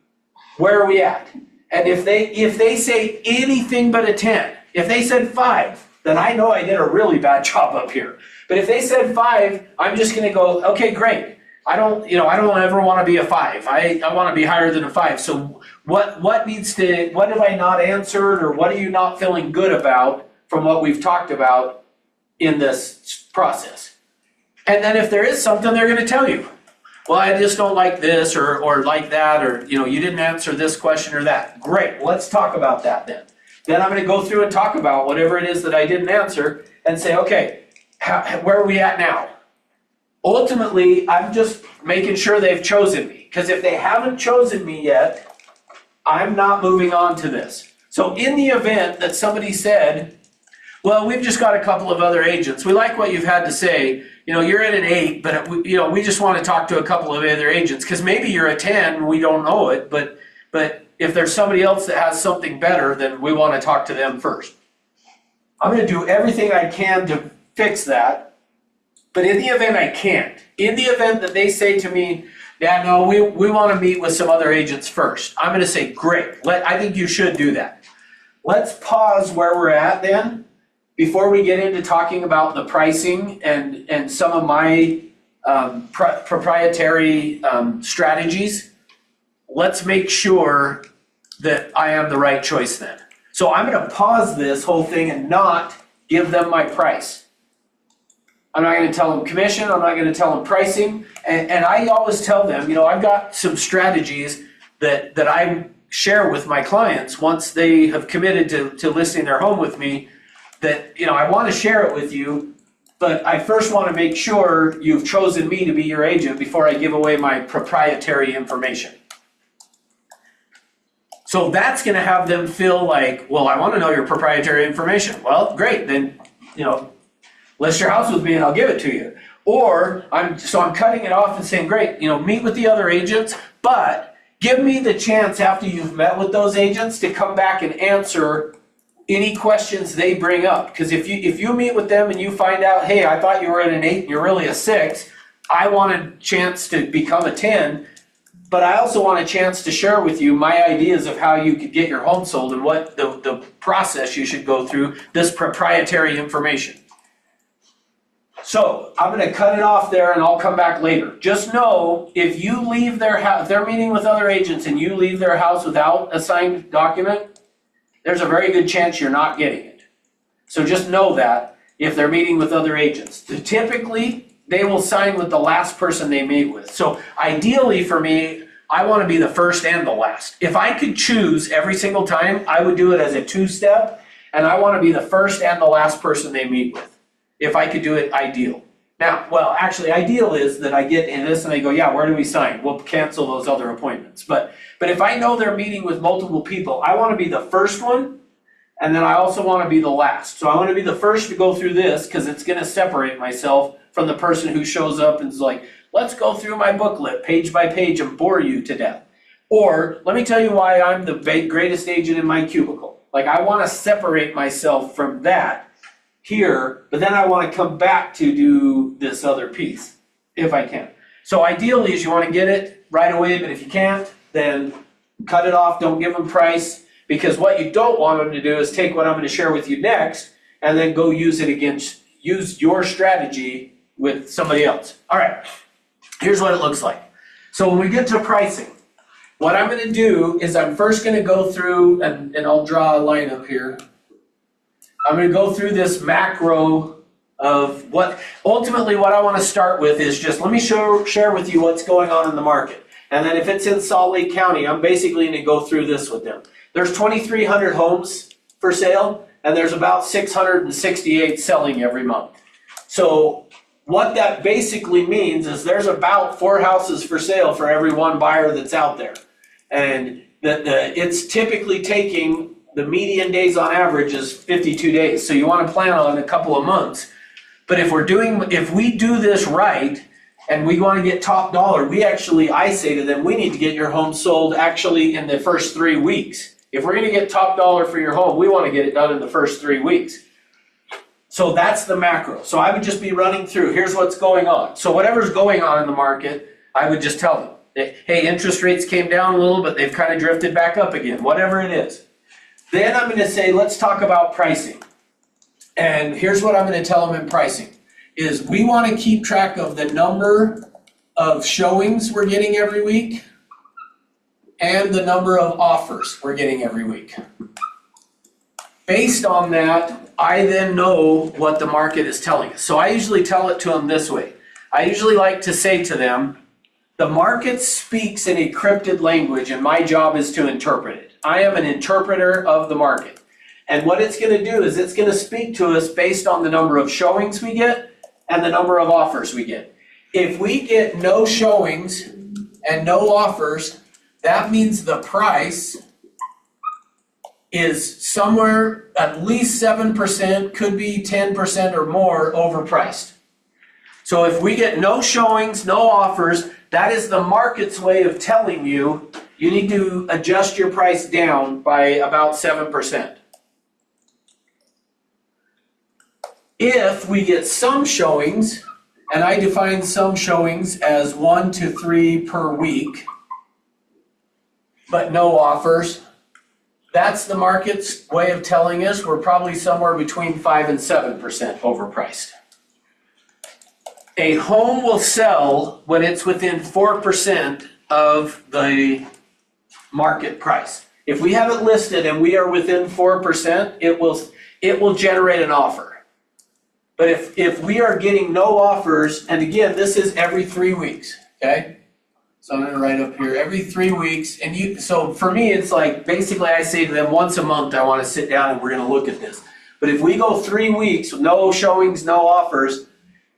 where are we at? And if they say anything but a 10, if they said 5, then I know I did a really bad job up here. But if they said 5, I'm just gonna go, okay, great. I don't ever wanna be a 5. I wanna be higher than a 5. So what have I not answered, or what are you not feeling good about from what we've talked about in this process? And then if there is something, they're gonna tell you. Well, I just don't like this or like that, or you didn't answer this question or that. Great, let's talk about that then. Then I'm gonna go through and talk about whatever it is that I didn't answer and say, okay, where are we at now? Ultimately, I'm just making sure they've chosen me, because if they haven't chosen me yet, I'm not moving on to this. So in the event that somebody said, well, we've just got a couple of other agents, we like what you've had to say, you're at an 8, but we just want to talk to a couple of other agents, because maybe you're a 10, we don't know it, but if there's somebody else that has something better, then we want to talk to them first. I'm going to do everything I can to fix that, but in the event I can't, in the event that they say to me, yeah, no, we want to meet with some other agents first, I'm going to say, great, I think you should do that. Let's pause where we're at then, before we get into talking about the pricing and some of my proprietary strategies. Let's make sure that I am the right choice then. So I'm going to pause this whole thing and not give them my price. I'm not going to tell them commission, I'm not going to tell them pricing, and I always tell them, I've got some strategies that I share with my clients once they have committed to listing their home with me, that I want to share it with you, but I first want to make sure you've chosen me to be your agent before I give away my proprietary information. So that's going to have them feel like, well, I want to know your proprietary information. Well, great, then list your house with me and I'll give it to you. Or I'm cutting it off and saying, great, meet with the other agents, but give me the chance after you've met with those agents to come back and answer any questions they bring up. Because if you meet with them and you find out, hey, I thought you were at an 8 and you're really a 6, I want a chance to become a 10, but I also want a chance to share with you my ideas of how you could get your home sold and what the process you should go through, this proprietary information. So I'm going to cut it off there and I'll come back later. Just know, if you leave their house, if they're meeting with other agents and you leave their house without a signed document, there's a very good chance you're not getting it. So just know that if they're meeting with other agents. Typically, they will sign with the last person they meet with. So ideally for me, I want to be the first and the last. If I could choose every single time, I would do it as a 2-step, and I want to be the first and the last person they meet with. If I could do it, ideal. Now, well, actually, ideal is that I get in this and they go, yeah, where do we sign? We'll cancel those other appointments. But if I know they're meeting with multiple people, I want to be the first one, and then I also want to be the last. So I want to be the first to go through this, because it's going to separate myself from the person who shows up and is like, let's go through my booklet page by page and bore you to death. Or let me tell you why I'm the greatest agent in my cubicle. Like, I want to separate myself from that here, but then I want to come back to do this other piece, if I can. So ideally is you want to get it right away, but if you can't, then cut it off, don't give them price, because what you don't want them to do is take what I'm going to share with you next and then go use your strategy with somebody else. All right, here's what it looks like. So when we get to pricing, what I'm going to do is I'm first going to go through, and I'll draw a line up here. I'm going to go through this macro of what I want to start with is just let me share with you what's going on in the market. And then if it's in Salt Lake County, I'm basically going to go through this with them. There's 2,300 homes for sale, and there's about 668 selling every month. So what that basically means is there's about 4 houses for sale for every one buyer that's out there. And it's typically taking, the median days on average is 52 days. So you want to plan on a couple of months. But if we do this right and we want to get top dollar, I say to them, we need to get your home sold actually in the first 3 weeks. If we're going to get top dollar for your home, we want to get it done in the first 3 weeks. So that's the macro. So I would just be running through, here's what's going on. So whatever's going on in the market, I would just tell them, hey, interest rates came down a little, but they've kind of drifted back up again, whatever it is. Then I'm going to say, let's talk about pricing. And here's what I'm going to tell them in pricing, is we want to keep track of the number of showings we're getting every week and the number of offers we're getting every week. Based on that, I then know what the market is telling us. So I usually tell it to them this way. I usually like to say to them, the market speaks in a cryptid language and my job is to interpret it. I am an interpreter of the market. And what it's going to do is it's going to speak to us based on the number of showings we get and the number of offers we get. If we get no showings and no offers, that means the price is somewhere at least 7%, could be 10% or more overpriced. So if we get no showings, no offers, that is the market's way of telling you you need to adjust your price down by about 7%. If we get some showings, and I define some showings as 1 to 3 per week, but no offers, that's the market's way of telling us we're probably somewhere between 5 and 7% overpriced. A home will sell when it's within 4% of the market price. If we have it listed and we are within 4%, it will generate an offer. But if we are getting no offers, and again, this is every 3 weeks, okay? So I'm gonna write up here, every 3 weeks, so for me, it's like, basically I say to them, once a month, I wanna sit down and we're gonna look at this. But if we go 3 weeks with no showings, no offers,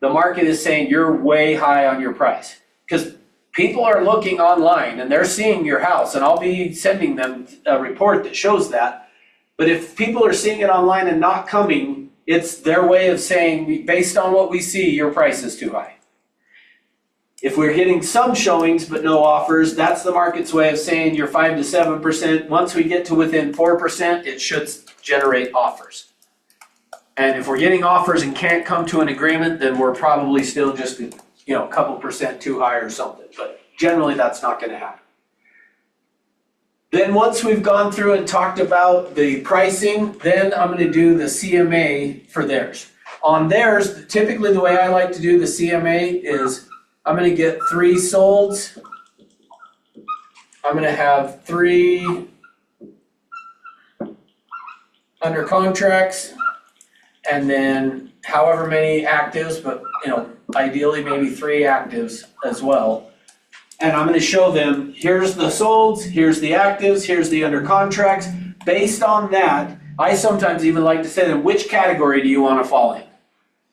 the market is saying you're way high on your price. Because people are looking online and they're seeing your house, and I'll be sending them a report that shows that. But if people are seeing it online and not coming, it's their way of saying, based on what we see, your price is too high. If we're getting some showings but no offers, that's the market's way of saying you're 5 to 7%. Once we get to within 4%, it should generate offers. And if we're getting offers and can't come to an agreement, then we're probably still just a couple percent too high or something. But generally, that's not going to happen. Then once we've gone through and talked about the pricing, then I'm going to do the CMA for theirs. On theirs, typically the way I like to do the CMA is I'm going to get 3 solds. I'm going to have 3 under contracts, and then however many actives, but ideally maybe 3 actives as well. And I'm going to show them, here's the solds, here's the actives, here's the under contracts. Based on that, I sometimes even like to say to them, which category do you want to fall in?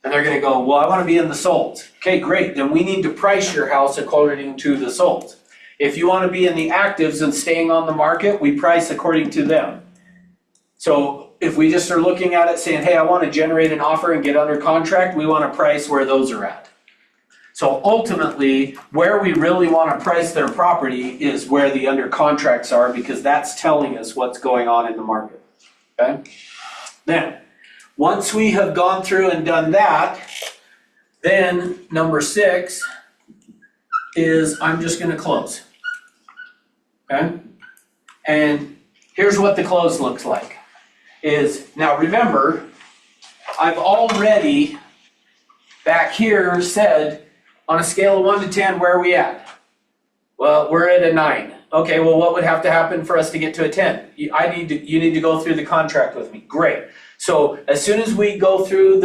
And they're going to go, well, I want to be in the solds. Okay, great. Then we need to price your house according to the solds. If you want to be in the actives and staying on the market, we price according to them. So if we just are looking at it saying, hey, I want to generate an offer and get under contract, we want to price where those are at. So ultimately, where we really want to price their property is where the under contracts are, because that's telling us what's going on in the market. Okay? Then, once we have gone through and done that, then number 6 is I'm just going to close. Okay? And here's what the close looks like. Now remember, I've already back here said, on a scale of 1 to 10, where are we at? Well, we're at a 9. Okay, well, what would have to happen for us to get to a 10? You need to go through the contract with me. Great. So as soon as we go through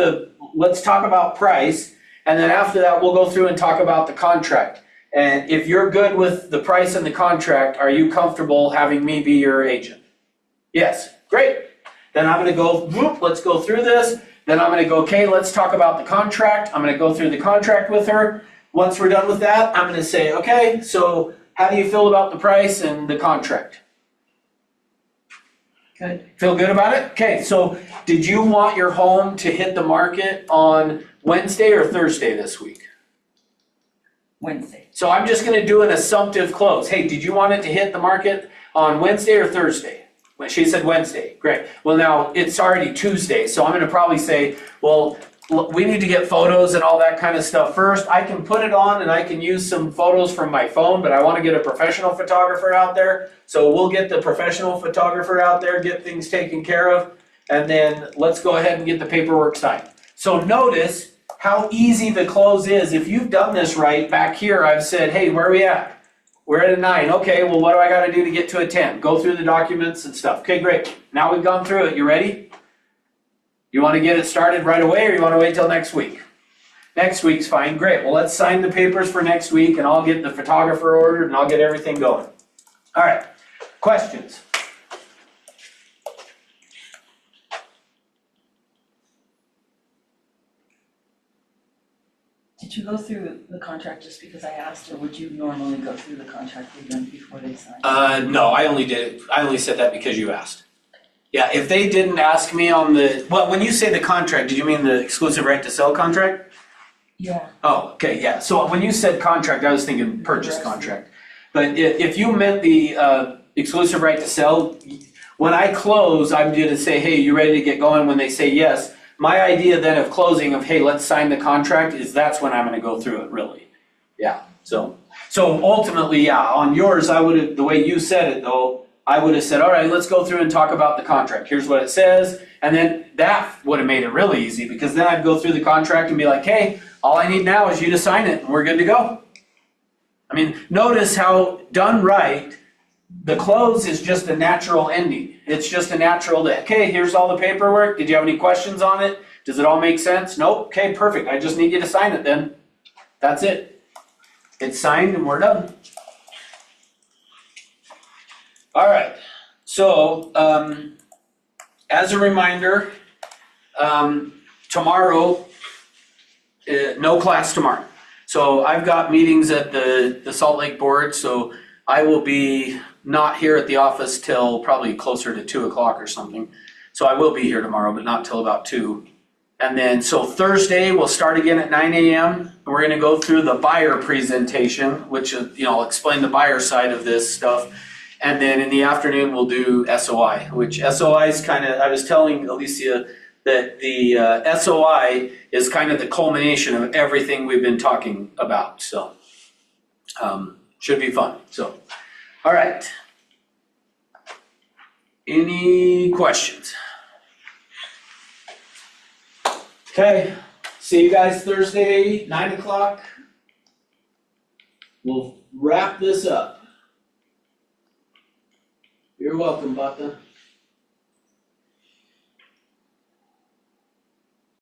let's talk about price, and then after that, we'll go through and talk about the contract. And if you're good with the price and the contract, are you comfortable having me be your agent? Yes, great. Then I'm going to go, let's go through this. Then I'm gonna go, okay, let's talk about the contract. I'm gonna go through the contract with her. Once we're done with that, I'm gonna say, okay, so how do you feel about the price and the contract? Good. Feel good about it? Okay, so did you want your home to hit the market on Wednesday or Thursday this week? Wednesday. So I'm just gonna do an assumptive close. Hey, did you want it to hit the market on Wednesday or Thursday? Well, she said Wednesday, great. Well, now, it's already Tuesday, so I'm gonna probably say, well, we need to get photos and all that kind of stuff first. I can put it on and I can use some photos from my phone, but I wanna get a professional photographer out there. So we'll get the professional photographer out there, get things taken care of, and then let's go ahead and get the paperwork signed. So notice how easy the close is. If you've done this right, back here, I've said, hey, where are we at? We're at a 9. Okay, well, what do I gotta do to get to a 10? Go through the documents and stuff. Okay, great. Now we've gone through it. You ready? You wanna get it started right away, or you wanna wait till next week? Next week's fine. Great. Well, let's sign the papers for next week, and I'll get the photographer ordered, and I'll get everything going. All right. Questions? Did you go through the contract just because I asked, or would you normally go through the contract with them before they sign? No, I only said that because you asked. Yeah, if they didn't ask me on the, well, when you say the contract, did you mean the exclusive right to sell contract? Yeah. Oh, okay, yeah. So when you said contract, I was thinking purchase contract. But if you meant the exclusive right to sell, when I close, I'm gonna say, hey, you ready to get going? When they say yes, my idea then of closing of, hey, let's sign the contract, is that's when I'm gonna go through it, really. Yeah, so ultimately, yeah, on yours, I would have, the way you said it though, I would have said, all right, let's go through and talk about the contract. Here's what it says. And then that would have made it really easy, because then I'd go through the contract and be like, hey, all I need now is you to sign it and we're good to go. I mean, notice how done right, the close is just a natural ending. It's just a natural, okay, here's all the paperwork. Did you have any questions on it? Does it all make sense? Nope. Okay, perfect. I just need you to sign it then. That's it. It's signed and we're done. All right. So, as a reminder, tomorrow, no class tomorrow. So I've got meetings at the Salt Lake Board, so I will be not here at the office till probably closer to 2 o'clock or something. So I will be here tomorrow, but not till about 2. And then, so Thursday, we'll start again at 9 a.m. And we're gonna go through the buyer presentation, which, I'll explain the buyer side of this stuff. And then in the afternoon, we'll do SOI, which SOI is kind of, I was telling Alicia that the SOI is kind of the culmination of everything we've been talking about. So, should be fun. So, all right. Any questions? Okay, see you guys Thursday, 9 o'clock. We'll wrap this up. You're welcome, Bata.